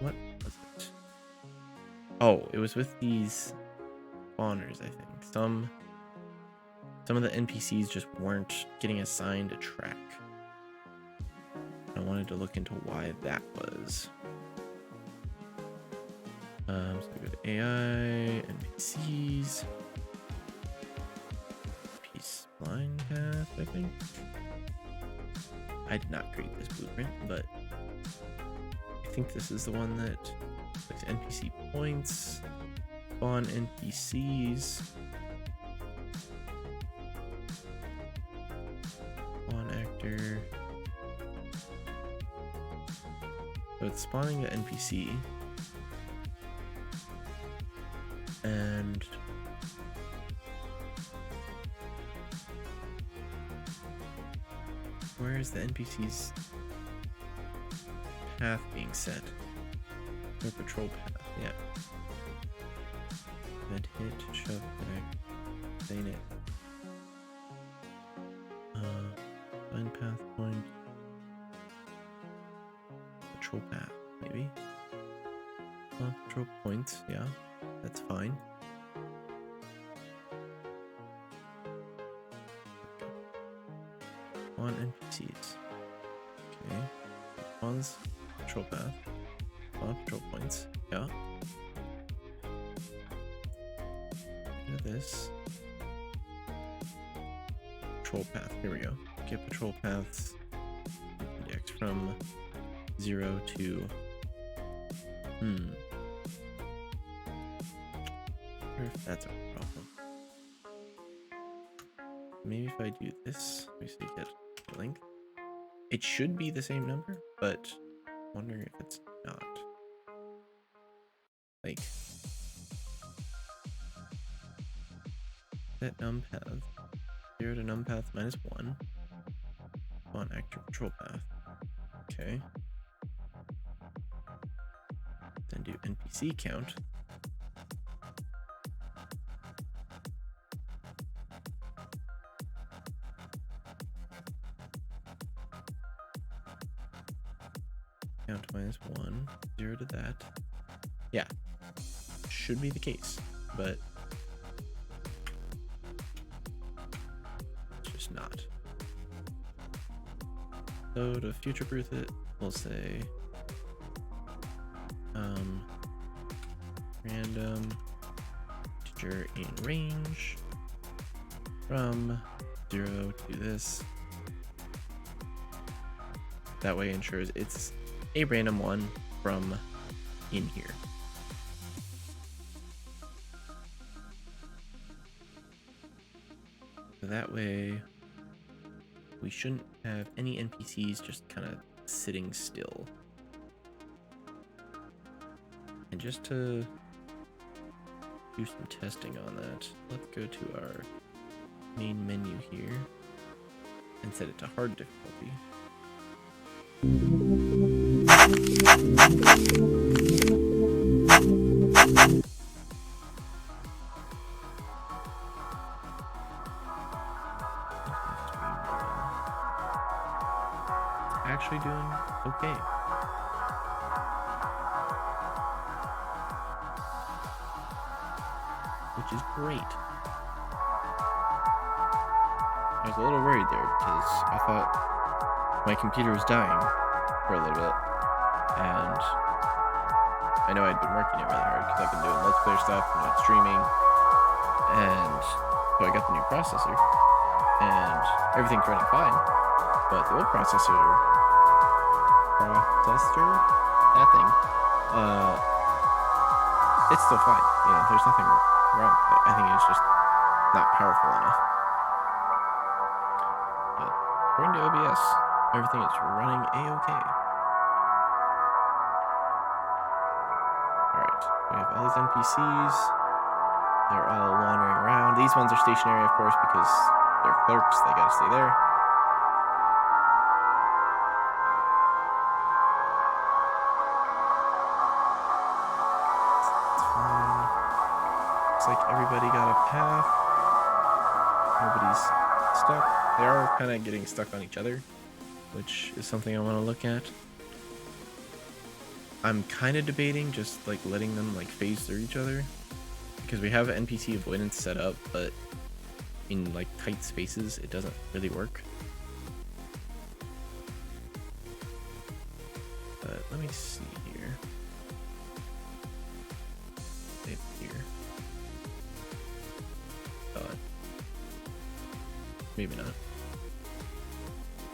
What was it? Oh, it was with these spawners, I think. Some of the NPCs just weren't getting assigned a track. I wanted to look into why that was. So we go to AI, NPCs, peace line path, I think. I did not create this blueprint, but I think this is the one that with NPC points, spawn NPCs, spawn actor. So it's spawning the NPC, and where is the NPC's path being set? Their patrol path, yeah. Med hit, shove, connect, stain it. Find path point. Patrol path, maybe. Patrol points, yeah, that's fine. On NPCs. Okay. Spawns patrol path. Spawn patrol points. Yeah. Do this. Patrol path. Here we go. Get patrol paths index from 0 to. I wonder if that's a problem. Maybe if I do this, we see get length. It should be the same number, but I'm wondering if it's not. Like set numpath 0 to numpath -1 on actor patrol path. Okay. Then do NPC count. Count -1, 0 to that. Yeah, should be the case, but it's just not. So to future-proof it, we'll say random integer in range from 0 to this. That way ensures it's a random one from in here. So that way we shouldn't have any NPCs just kind of sitting still. And just to do some testing on that, let's go to our main menu here and set it to hard difficulty. Actually doing okay. Which is great. I was a little worried there because I thought my computer was dying for a little bit, and I know I'd been working it really hard because I've been doing Let's Play stuff and not streaming, and so I got the new processor, and everything's running fine, but the old processor, that thing, it's still fine. You know, there's nothing wrong with it. I think it's just not powerful enough. But according to OBS, everything is running a-okay. Alright, we have all these NPCs. They're all wandering around. These ones are stationary, of course, because they're clerks. They gotta stay there. Looks like everybody got a path. Nobody's stuck. They are kind of getting stuck on each other, which is something I want to look at. I'm kind of debating just like letting them like phase through each other, because we have NPC avoidance set up, but in like tight spaces it doesn't really work. But let me see here. Save here. Maybe not.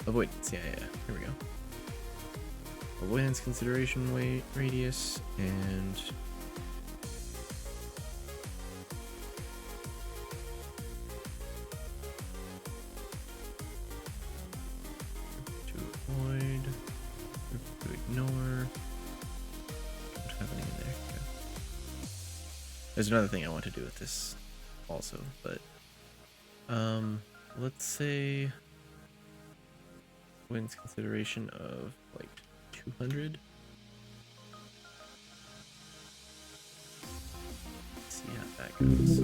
Avoidance, yeah, here we go. Avoidance consideration weight radius and to avoid, to ignore. What's happening in there? Okay. There's another thing I want to do with this also, but let's say avoidance consideration of like 200. Let's see how that goes.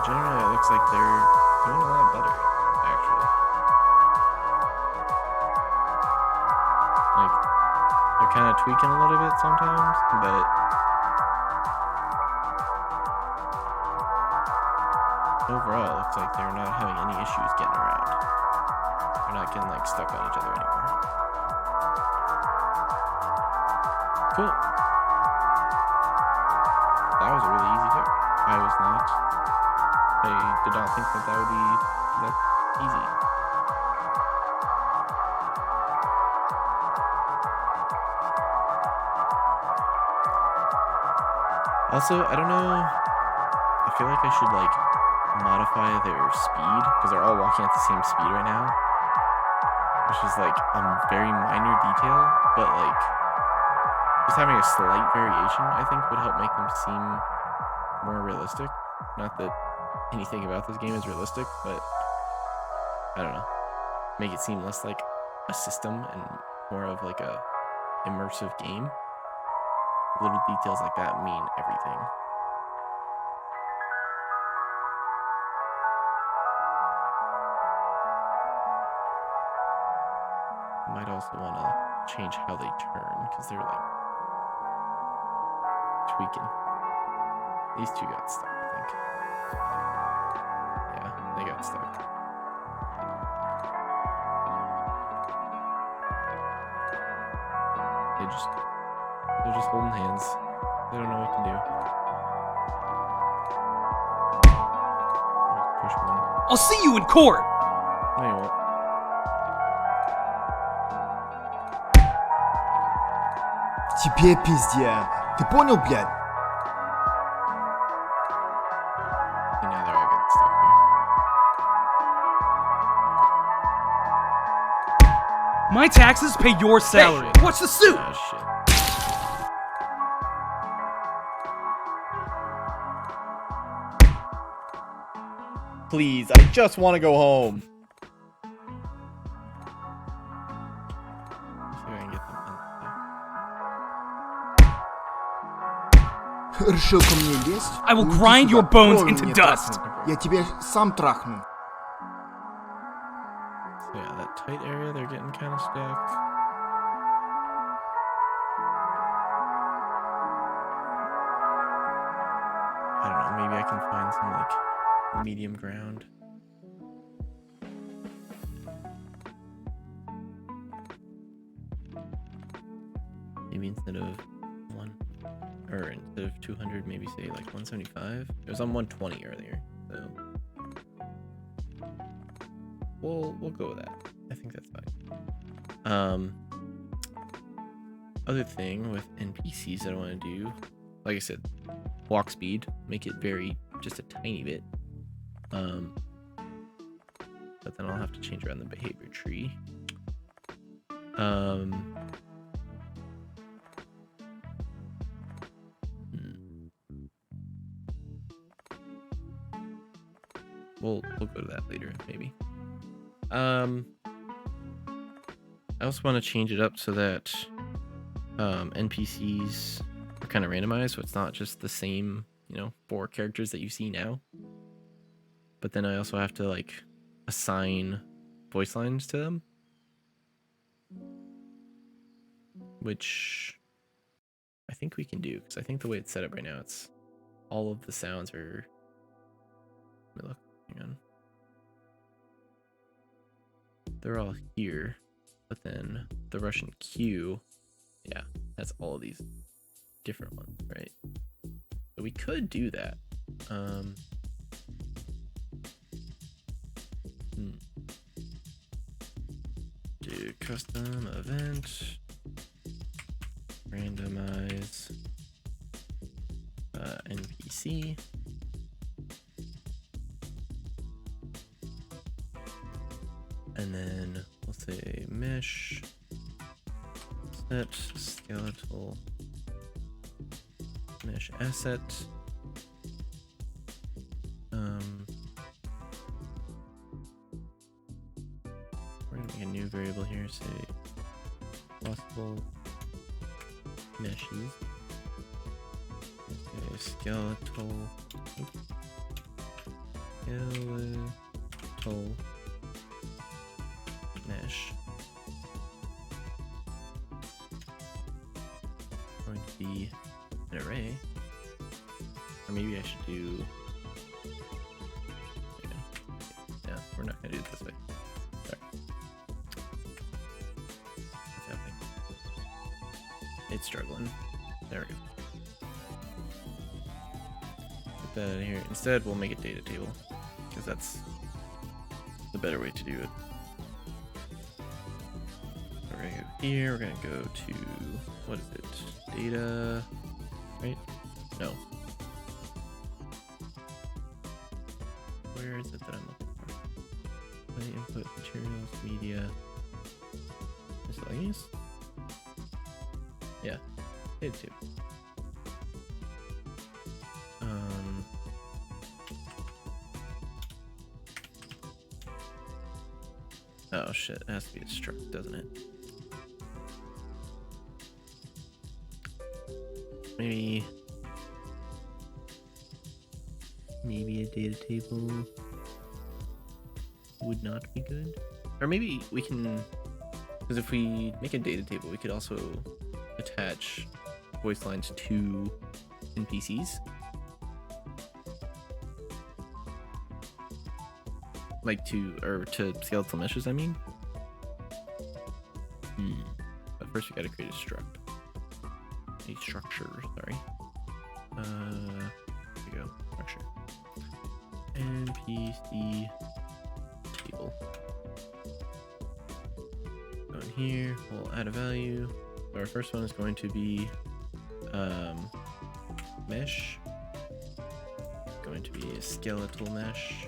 Generally, it looks like they're doing a lot better, actually. Like, they're kind of tweaking a little bit sometimes, but overall, it looks like they're not having any issues getting around. They're not getting, like, stuck on each other anymore. Cool. That was a really easy fix. I did not think that would be that easy. Also, I don't know. I feel like I should like modify their speed, because they're all walking at the same speed right now, which is like a very minor detail, but like just having a slight variation, I think, would help make them seem more realistic. Not that anything about this game is realistic, but I don't know, make it seem less like a system and more of like a immersive game. Little details like that mean everything. Might also want to change how they turn, because they're like tweaking. These two got stuck, I think. Yeah, they got stuck. They're just holding hands. They don't know what to do. Push one. I'll see you in court! No, you won't. Тебе пиздец. Ты понял, блядь? And now they're all getting stuck here. My taxes pay your salary. Hey, what's the suit? Oh, shit. Please, I just want to go home. See if I can get them Решил ко мне лезть? I will Уйди grind сюда, your bones крови into мне dust. трахну. Я тебе сам трахну. So yeah, that tight area, they're getting kind of stuck. I don't know, maybe I can find some like medium ground. Maybe instead of instead of 200, maybe say like 175. It was on 120 earlier, so we'll go with that. I think that's fine. other thing with NPCs that I want to do, like I said, walk speed, make it vary just a tiny bit. But then I'll have to change around the behavior tree. We'll go to that later, maybe. I also want to change it up so that NPCs are kind of randomized, so it's not just the same, 4 characters that you see now. But then I also have to like assign voice lines to them, which I think we can do, because I think the way it's set up right now, it's all of the sounds are. Let me look. Hang on. They're all here, but then the Russian Q, yeah, that's all of these different ones, right? So we could do that. Do custom event, randomize NPC. And then we'll say mesh set skeletal mesh asset. We're gonna make a new variable here, say possible meshes. Okay, skeletal mesh. Going to be an array, or maybe I should do. Okay. Yeah, we're not gonna do it this way. Sorry. What's happening? It's struggling. There we go. Put that in here. Instead, we'll make it data table, because that's the better way to do it. We're gonna go here, we're gonna go to, what is it? Data, right? No. Where is it that I'm looking for? Play input, materials, media, miscellaneous? Yeah, data table. Oh shit, it has to be a struct, doesn't it? Maybe a data table would not be good. Or maybe we can, because if we make a data table, we could also attach voice lines to NPCs. Like to skeletal meshes, I mean. But first we gotta create a struct. A structure, sorry. Here we go, structure. NPC table. Go in here, we'll add a value. Our first one is going to be mesh. Going to be a skeletal mesh.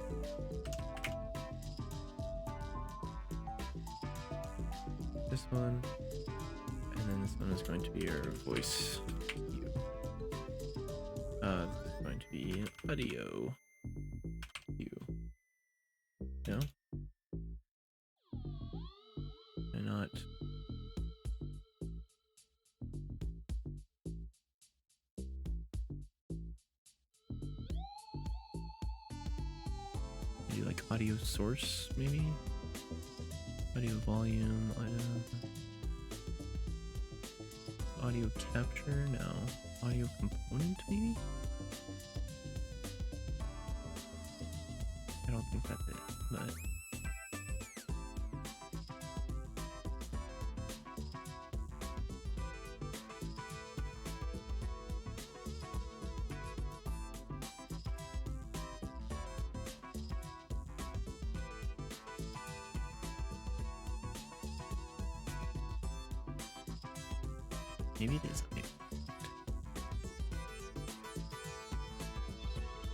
This one, and then this one is going to be our voice cue. This is going to be audio cue. No? Why not? Do like audio source, maybe? Audio volume, audio capture, no. Audio component, maybe? I don't think that's it, but... Maybe it is. Maybe.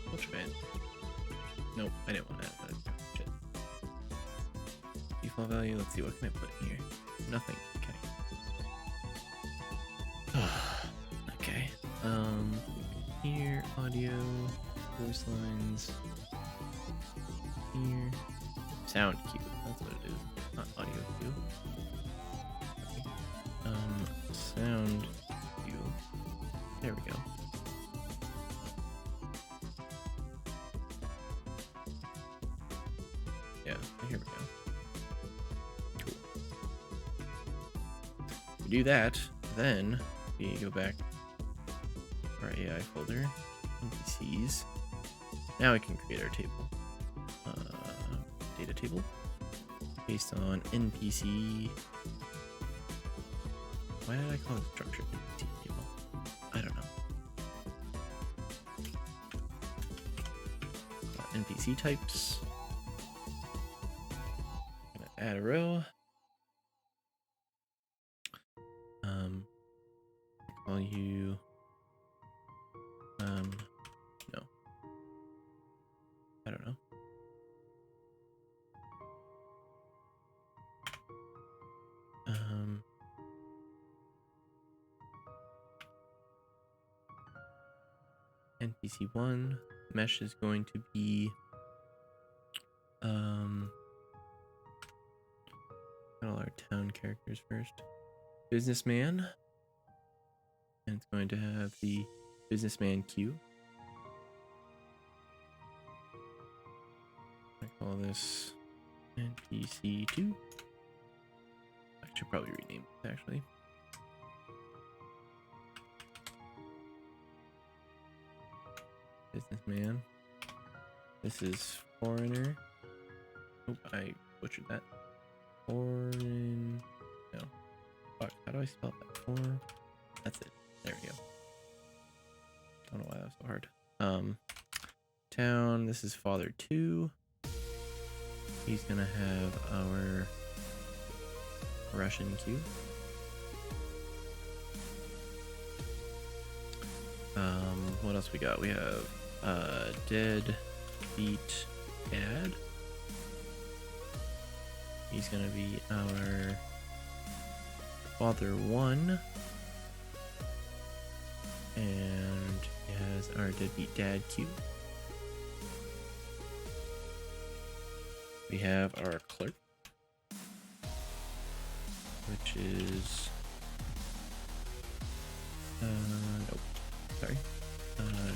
We'll try it. Nope, I didn't want that. Shit. Default value. Let's see. What can I put in here? Nothing. Okay. Okay. Here, audio, voice lines. Here, sound cue. That's what it is. Not audio cue. Sound cue. There we go. Yeah, here we go. Cool. We do that, then we go back to our AI folder, NPCs. Now we can create our table. Data table based on NPC. Why did I call it structured NPC table? I don't know. NPC types. Gonna add a row. Call you. No. I don't know. NPC1 mesh is going to be all our town characters first. Businessman, and it's going to have the businessman queue. I call this NPC2. I should probably rename it actually. Businessman. This is foreigner. Oh, I butchered that. Foreign. No. Fuck. How do I spell that? Foreign. That's it. There we go. Don't know why that was so hard. Town. This is father 2. He's gonna have our Russian queue. What else we got? We have dead beat dad. He's gonna be our father 1, and he has our deadbeat dad queue. We have our clerk, which is nope, sorry,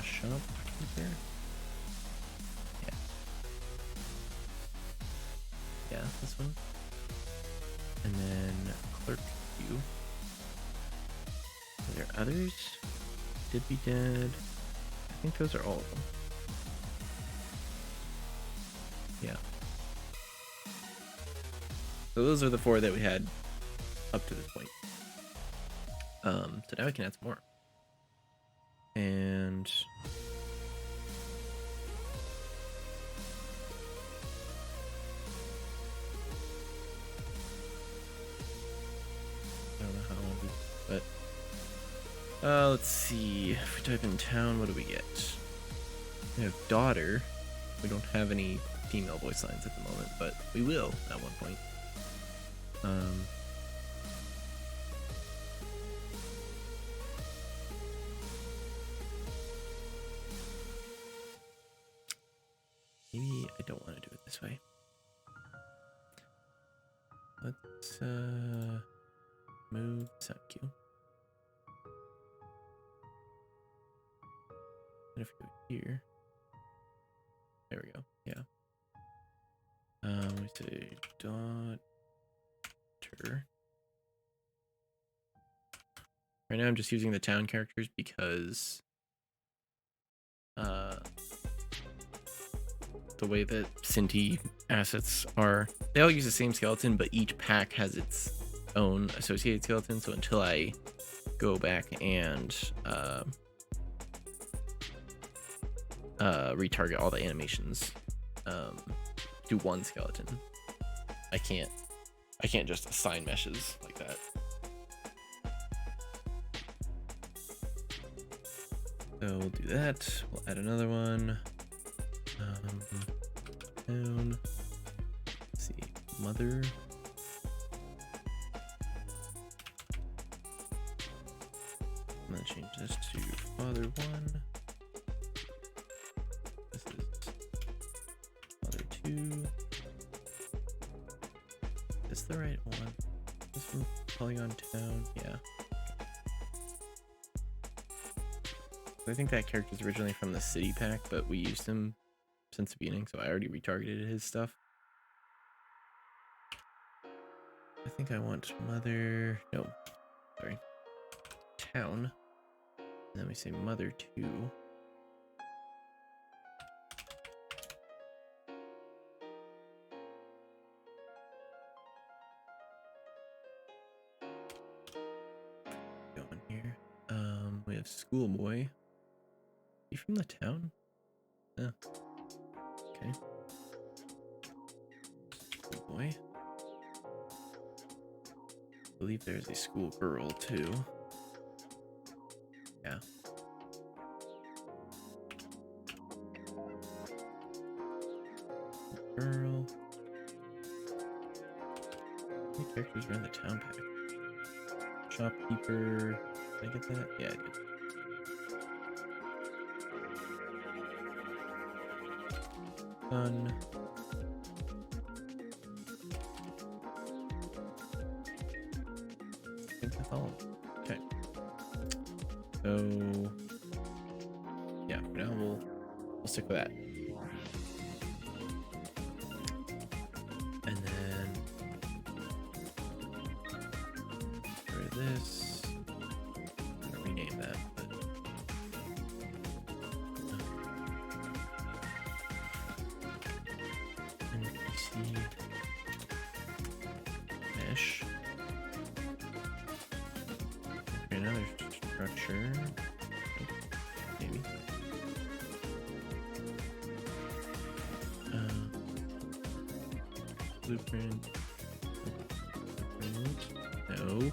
shopkeeper. Yeah, this one, and then clerk queue. Are there others? Did be dead. I think those are all of them. Yeah. So those are the 4 that we had up to this point. So now we can add some more. And I don't know how long but let's see. If we type in town, what do we get? We have daughter. We don't have any female voice lines at the moment, but we will at one point. Maybe I don't want to do it this way. Let's move sound queue. And if we go here, there we go. Yeah. We say daughter. Right now I'm just using the town characters because the way that Cinti assets are, they all use the same skeleton, but each pack has its own associated skeleton. So until I go back and retarget all the animations, do one skeleton, I can't just assign meshes like that. So we'll do that. We'll add another one. Town. Let's see, mother. I'm gonna change this to father 1. This is father 2. Is the right one? This from Polygon Town, yeah. I think that character's originally from the city pack, but we used him since the beginning, so I already retargeted his stuff. I think I want mother, no, sorry, town. And then we say mother 2. Go in here. We have schoolboy. You from the town? Oh. Okay. Schoolboy. I believe there's a schoolgirl too. Yeah. Girl. How many characters are in the town pack? Shopkeeper. Did I get that? Yeah, I did. Son. I think that's all. Okay. So yeah, for now we'll stick with that. And then for this, I'm gonna rename that, but NPC mesh. Okay, another structure. Maybe. Blueprint. No.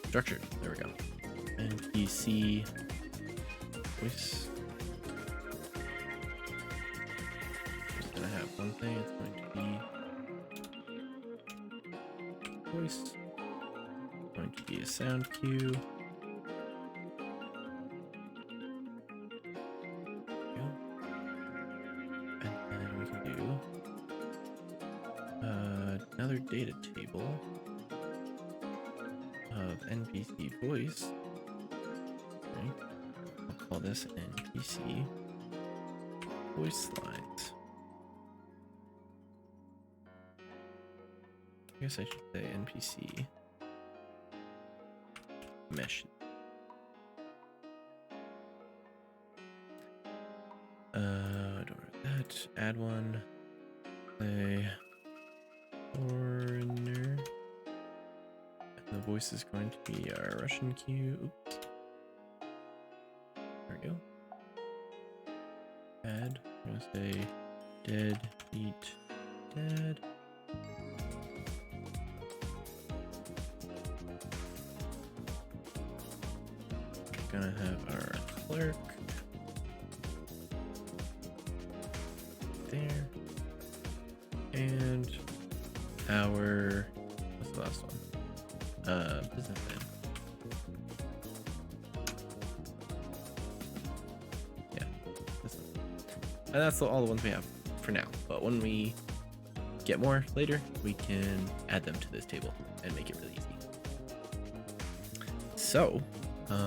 Structure. There we go. NPC voice. Just gonna have one thing. It's going to be voice. It's going to be a sound cue. Another data table of NPC voice. Okay. I'll call this NPC voice lines. I guess I should say NPC mesh. Don't worry that. Add one. Play. Foreigner. And the voice is going to be our Russian cue. Oops. There we go. Add. I'm gonna say dead, eat, dead. We're gonna have our clerk. There. And our, what's the last one? Businessman. Yeah, this one. And that's all the ones we have for now. But when we get more later, we can add them to this table and make it really easy. So, go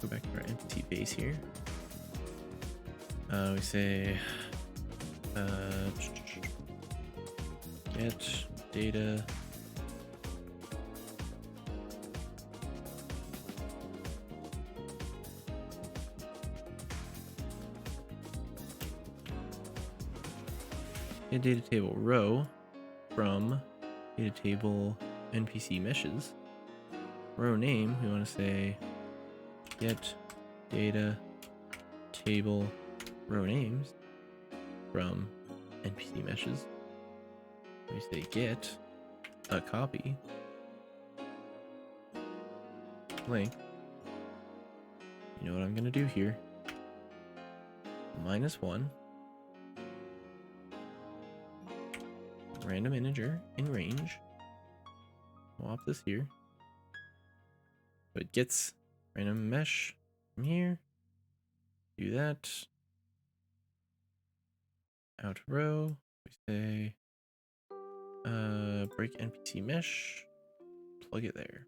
back to our NPC base here. We say get data get data table row from data table NPC meshes. Row name, we want to say get data table row names from NPC meshes. We say get a copy blank. You know what I'm gonna do here? -1. Random integer in range. Swap this here. So it gets random mesh from here. Do that. Out row. We say break NPC mesh. Plug it there.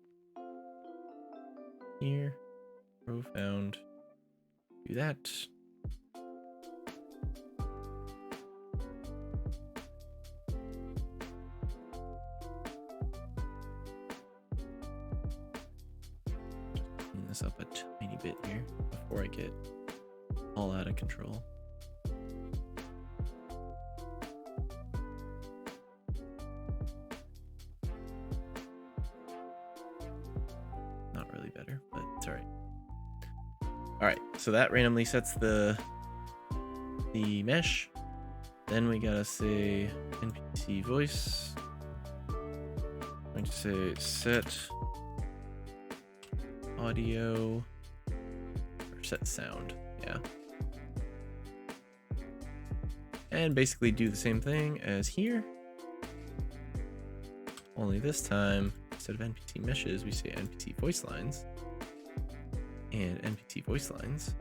Here. Row found. Do that. Clean this up a tiny bit here before I get all out of control. Not really better, but it's alright. Alright, so that randomly sets the mesh. Then we gotta say NPC voice. I'm going to say set audio or set sound, yeah. And basically do the same thing as here. Only this time, instead of NPC meshes, we say NPC voice lines. And NPC voice lines.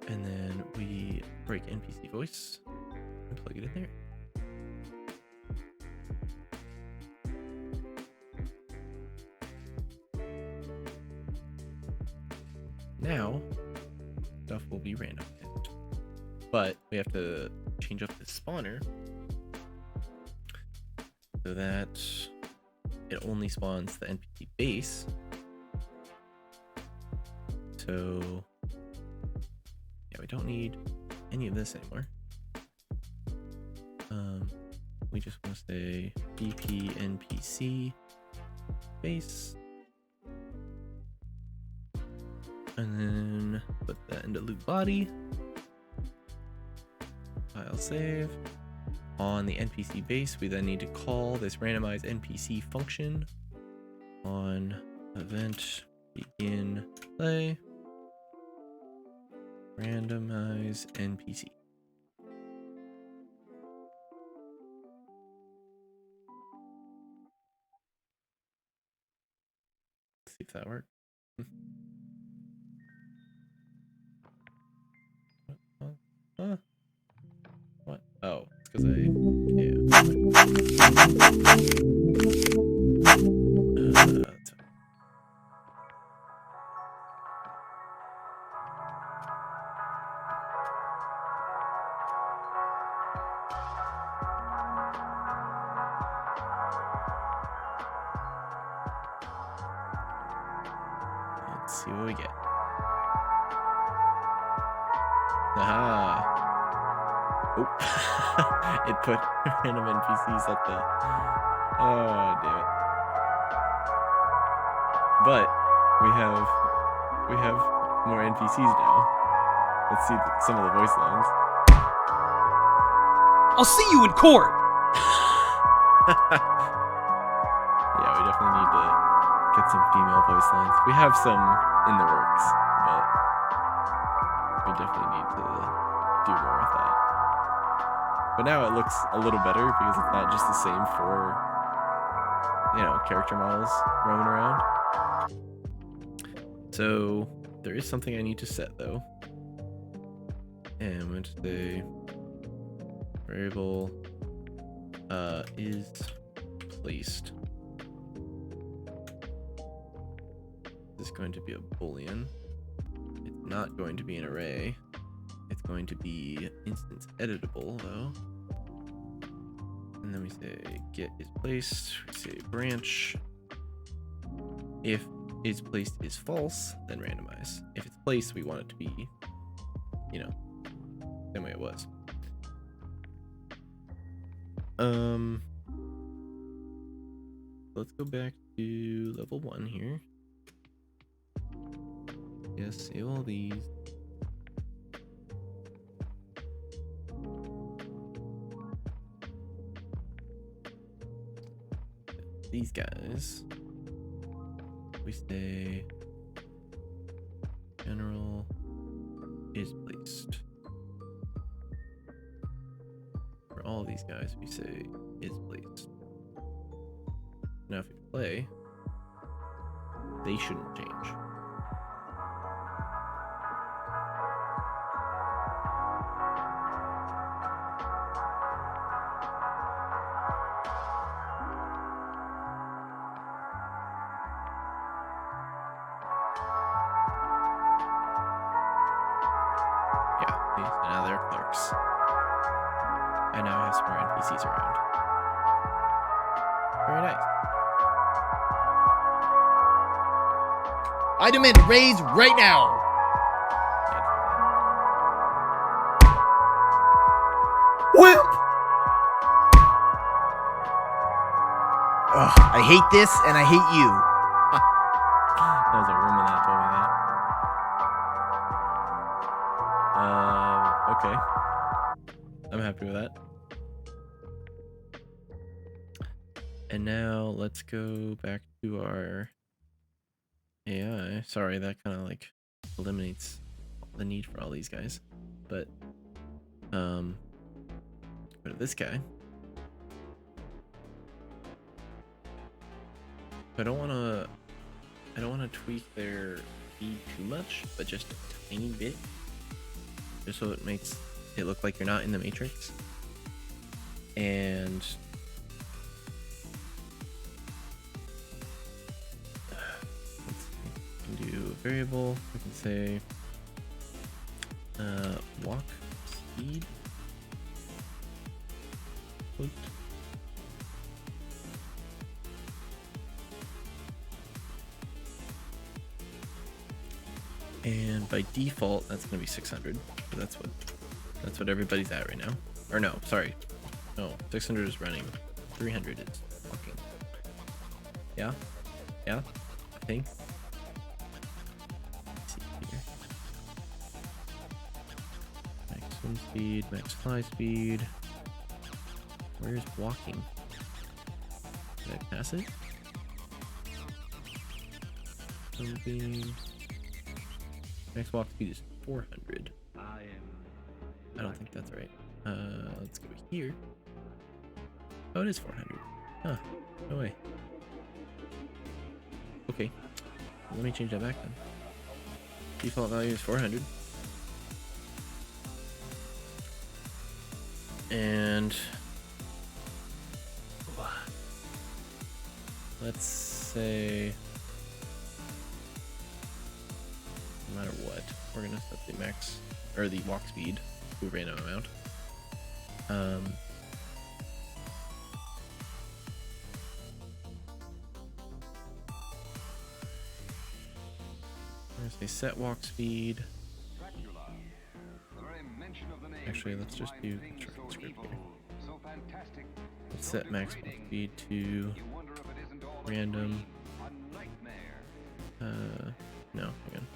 And then we break NPC voice and plug it in there. Now, stuff will be random. But we have to change up the spawner so that it only spawns the NPC base. So, yeah, we don't need any of this anymore. We just want to say BP NPC base. And then put that into loop body. File save. On the NPC base, we then need to call this randomize NPC function on event begin play. Randomize NPC. Let's see if that works. What? Oh, it's because let's see what we get. Aha. Oh. It put random NPCs at the... Oh, damn it. But we have more NPCs now. Let's see some of the voice lines. I'll see you in court! Yeah, we definitely need to get some female voice lines. We have some in the works, but we definitely need to do more with that. But now it looks a little better because it's not just the same for, you know, character models roaming around. So there is something I need to set though. And I'm going to say variable is placed. This is going to be a boolean. It's not going to be an array. It's going to be instance editable though. And then we say get is placed. We say branch. If is placed is false, then randomize. If it's placed, we want it to be, you know, same way it was. Let's go back to level 1 here. Yes, save all these. These guys. we say general is placed. For all these guys, we say is placed. Now, if you play, they shouldn't change. Yeah, see, so now they're clerks. I now have some more NPCs around. Very nice. I demand a raise right now. Whip! Ugh, I hate this and I hate you. That was a woman that told me that. Okay. I'm happy with that. And now let's go back to our AI. Sorry, that kind of like eliminates the need for all these guys. But go to this guy. I don't want to tweak their speed too much, but just a tiny bit, just so it makes it look like you're not in the Matrix. And let's see, we can do a variable. We can say walk speed. Oops. And by default, that's gonna be 600. That's what everybody's at right now. Or no, sorry, no, 600 is running. 300 is walking. Yeah, I think. Let's see here. Max swim speed, max fly speed. Where's walking? Did I pass it? Something. Max walk speed is 400. I don't think that's right. Let's go here. Oh, it is 400. Huh. No way. Okay. Let me change that back then. Default value is 400. And let's say no matter what, we're gonna set the max or the walk speed to a random amount. We're gonna say set walk speed. Actually, let's just do construction script here. Let's set max walk speed to random. No, hang on.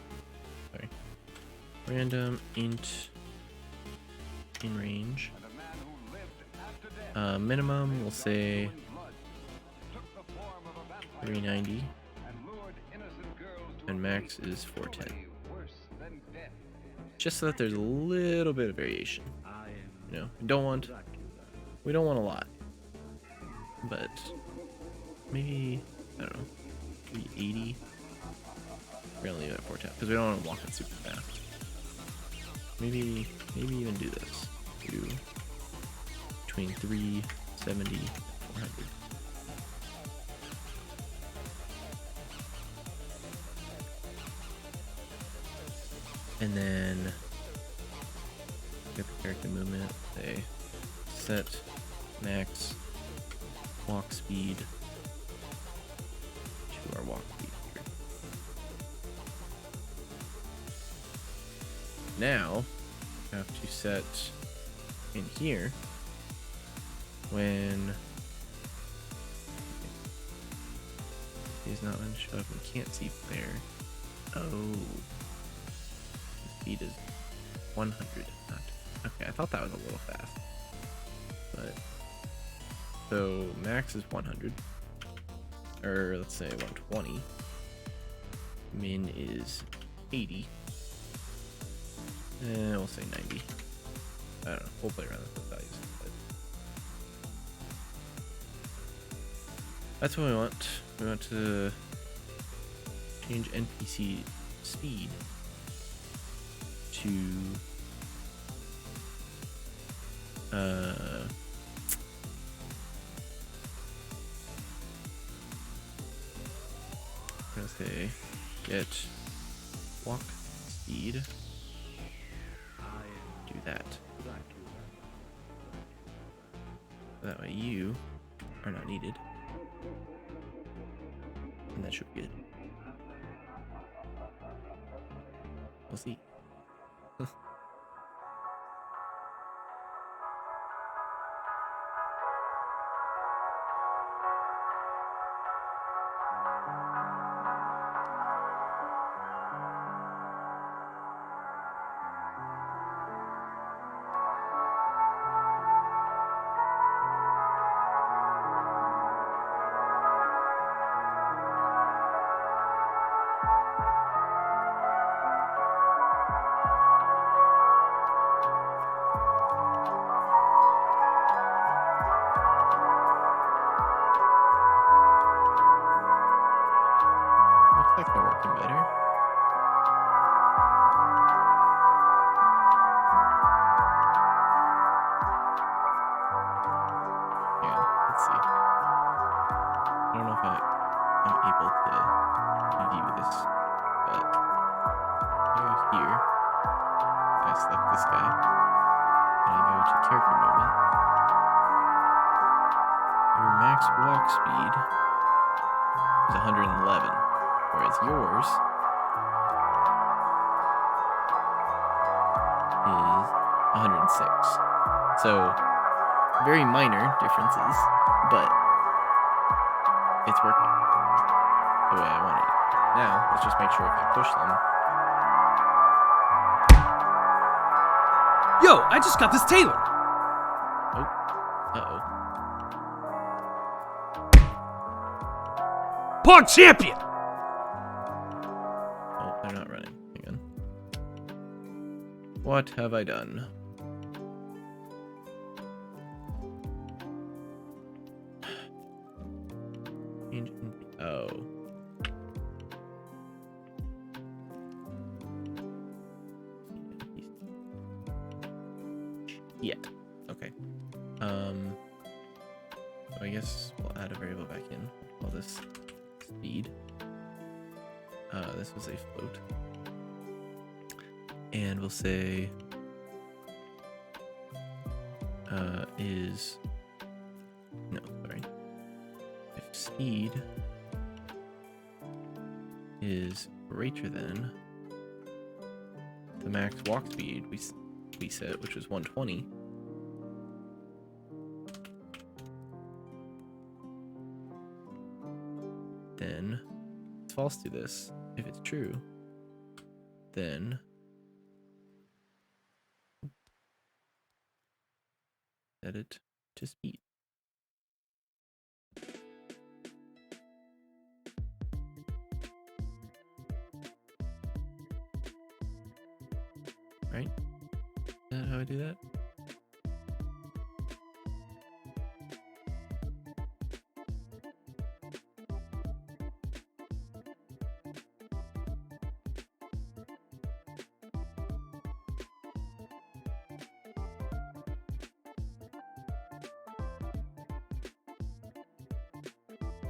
Sorry. Random int in range. Minimum, we'll say 390. And max is 410. Just so that there's a little bit of variation. You know, we don't want a lot. But maybe, I don't know, maybe 80. We're gonna leave it at 410 because we don't want to walk it super fast. Maybe even do this. Do between 370 and 400. And then get the character movement. Say set max walk speed to our walk speed here. Now I have to set in here when he's not going to show up. We can't see there. Oh, the speed is 100. Not okay. I thought that was a little fast, but so max is 100, or let's say 120. Min is 80. And we'll say 90. I don't know. We'll play around with the values. But that's what we want. We want to change NPC speed to I'm gonna say get walk speed. Do that. That way you are not needed. And that should be good. We'll see. Looks like they're working better. Yeah, let's see. I don't know if I'm able to view this, but I go here. I select this guy, and I go to character movement. Your max walk speed is 111. Whereas yours is 106. So, very minor differences, but it's working the way I want it. Now, let's just make sure if I push them. Yo, I just got this Taylor. Uh-oh. Pog champion. Oh, they're not running. Hang on. What have I done? Change in- Oh. Yet. Okay. So I guess we'll add a variable back in. We'll call this speed. This was a float. And we'll say is no, sorry. If speed is greater than the max walk speed we set, which was 120. Then it's false to this. If it's true, then set it to speed. Right? Is that how I do that?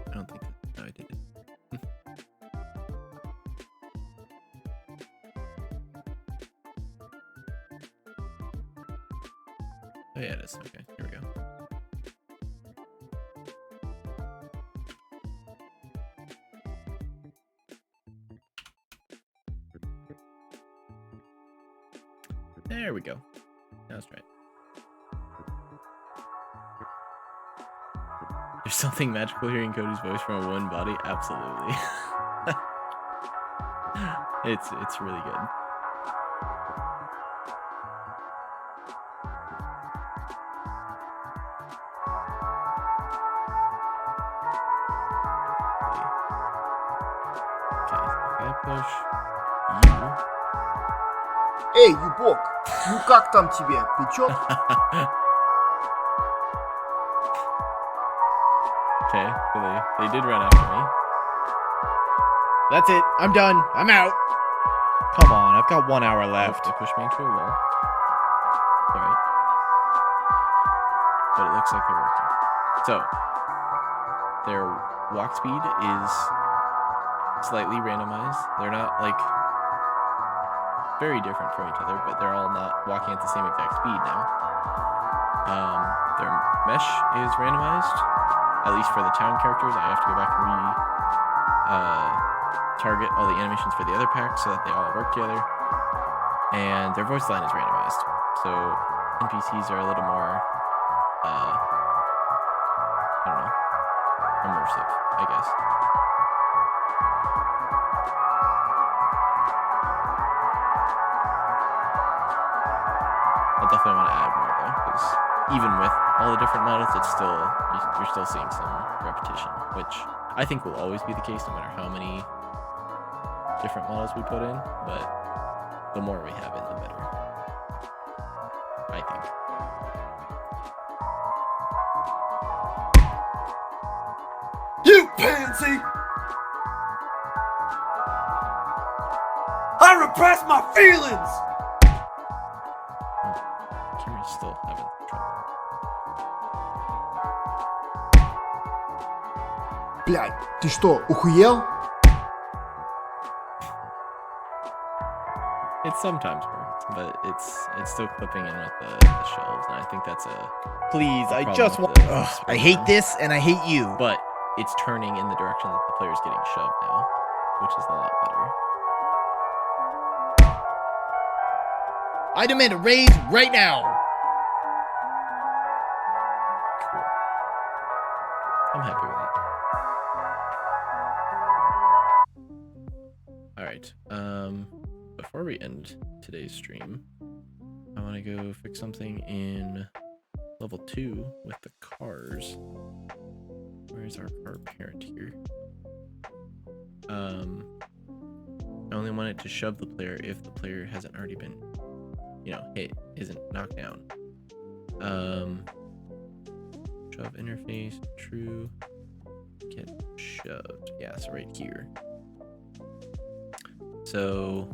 I don't think that's how I did it. Oh yeah, it is. Okay, here we go. There we go. That's right. There's something magical hearing Cody's voice from a one body. Absolutely. It's really good. Okay, if I push you. Эй, Юбок, ну как там тебе? Печет? Okay, so they did run after me. That's it. I'm done. I'm out. Come on, I've got 1 hour left. They pushed me into a wall. Alright. But it looks like they're working. So, their walk speed is slightly randomized. They're not, like, very different from each other, but they're all not walking at the same exact speed now. Their mesh is randomized, at least for the town characters. I have to go back and target all the animations for the other packs so that they all work together. And their voice line is randomized, so NPCs are a little more, I don't know, immersive, I guess. I definitely want to add more though, because even with all the different models, it's still, you're still seeing some repetition, which I think will always be the case no matter how many different models we put in, but the more we have in, the better, I think. You pansy! I repress my feelings! Camera's still having trouble. Блядь, ты что, охуел? It sometimes works, but it's still clipping in with the shelves, and I think that's a Please, I problem just with want. the Ugh, I spin hate down. this and I hate you. But it's turning in the direction that the player's getting shoved now, which is a lot better. I demand a raise right now. Cool. I'm happy with that. Alright, before we end today's stream, I want to go fix something in level 2 with the cars. Where's our car parent here? I only want it to shove the player if the player hasn't already been, hit, isn't knocked down. Shove interface, true, get shoved. Yeah, so right here. So,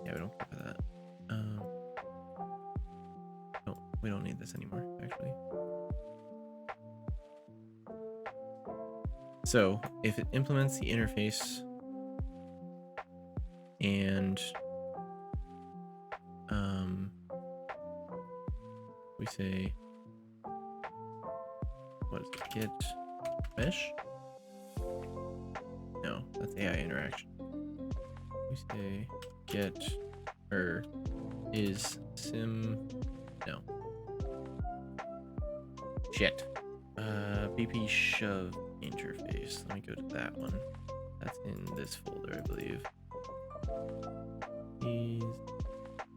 yeah, we don't care for that. No, we don't need this anymore, actually. So, if it implements the interface and we say, what is it, get mesh? No, that's AI interaction. We say get is sim, no. Shit. BP shove interface. Let me go to that one. That's in this folder, I believe.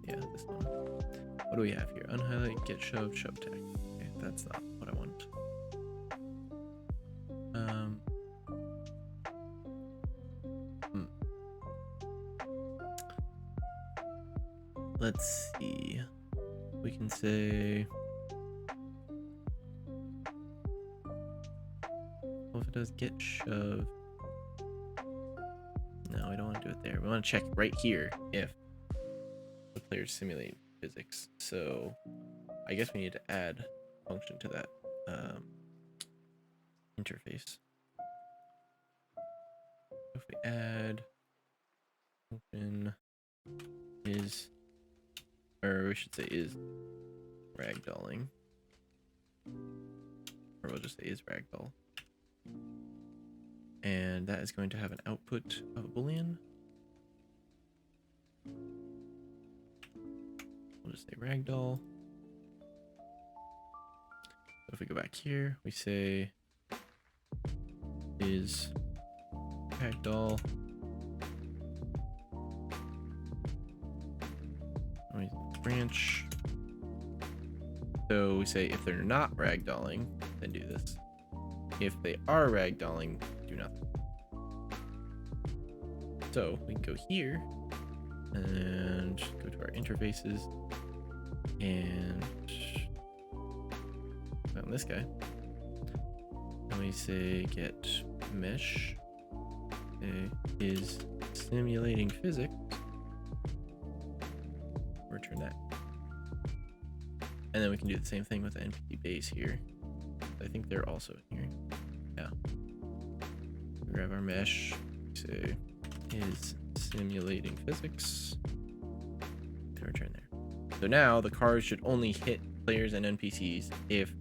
Yeah, this one. What do we have here? Unhighlight, get shove, shove tag. Okay, that's not what I want. Let's see. We can say, well, if it does get shove. No, we don't want to do it there. We want to check right here if the players simulate physics. So I guess we need to add function to that interface. If we add function is, or we should say is ragdolling, or we'll just say is ragdoll, and that is going to have an output of a boolean. We'll just say ragdoll. So if we go back here, we say is ragdoll. Branch. So we say if they're not ragdolling, then do this. If they are ragdolling, do nothing. So we can go here and go to our interfaces and on this guy. And we say get mesh is simulating physics. Return that. And then we can do the same thing with the NPC base here. I think they're also here. Yeah. Grab our mesh, say is simulating physics. And return there. So now the cars should only hit players and NPCs if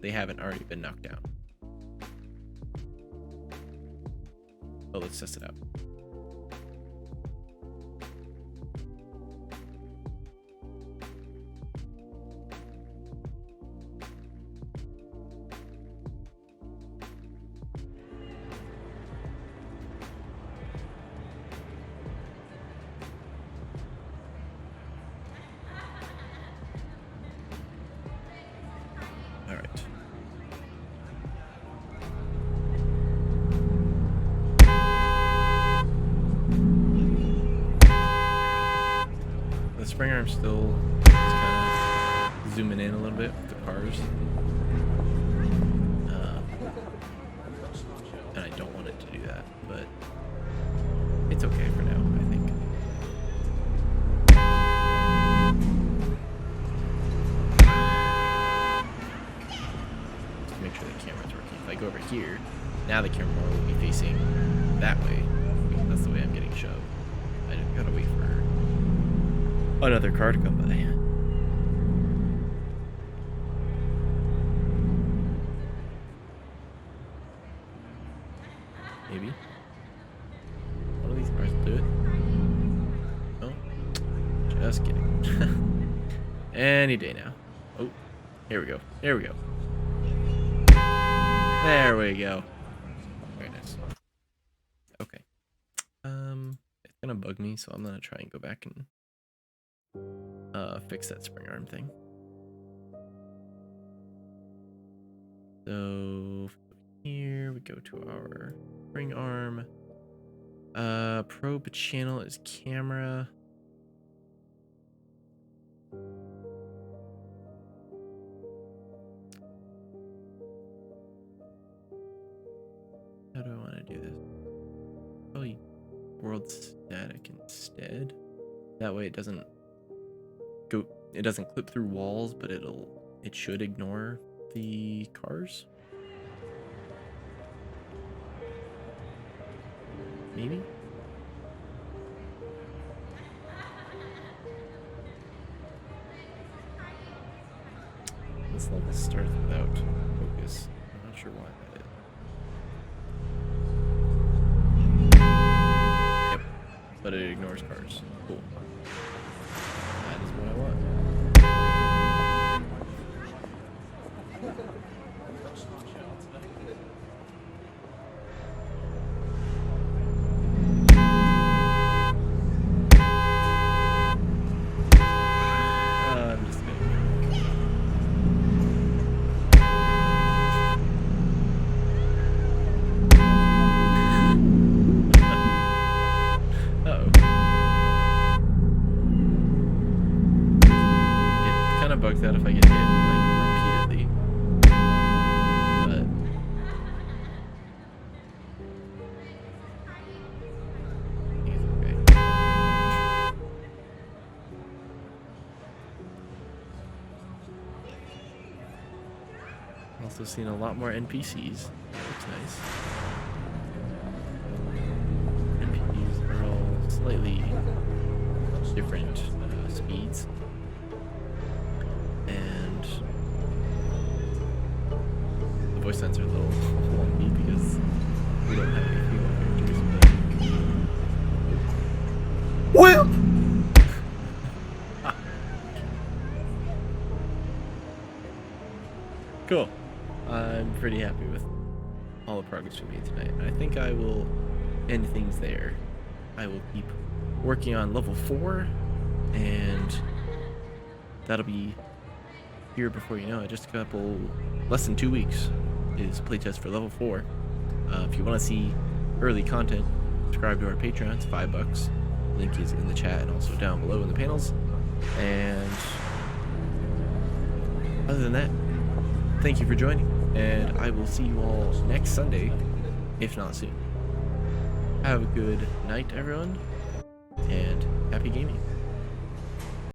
they haven't already been knocked down. Oh, let's test it out. All right. The spring arm still is kind of zooming in a little bit with the cars. And I don't want it to do that, but it's okay for now, I think. Just make sure the camera's working. If I go over here, now the camera will be facing that way, because that's the way I'm getting shoved. I just gotta wait for another car to come by. Maybe one of these cars will do it. No, just kidding. Any day now. Oh, here we go. There we go. There we go. Very nice. Okay. It's gonna bug me, so I'm gonna try and go back and fix that spring arm thing. So here we go to our spring arm. Probe channel is camera. How do I want to do this? Probably world static instead. That way it doesn't go, it doesn't clip through walls, but it should ignore the cars. Maybe? This level starts without focus. I'm not sure why that is. Yep, but it ignores cars. Cool. That is what I want. I'm just kidding. Uh-oh. It kind of bugs out if I get hit, like, repeatedly. But I think it's okay. Also seen a lot more NPCs. Looks nice. NPCs are all slightly different speeds. And the voice lines are a little wonky because we don't have any female characters. Whip! Cool. I'm pretty happy with all the progress we made tonight. I think I will end things there. I will keep working on level 4, and that'll be here before you know it. Just a couple, less than 2 weeks is playtest for level 4. If you want to see early content, subscribe to our Patreon. It's $5. Link is in the chat and also down below in the panels. And other than that, thank you for joining, and I will see you all next Sunday, if not soon. Have a good night, everyone, and happy gaming.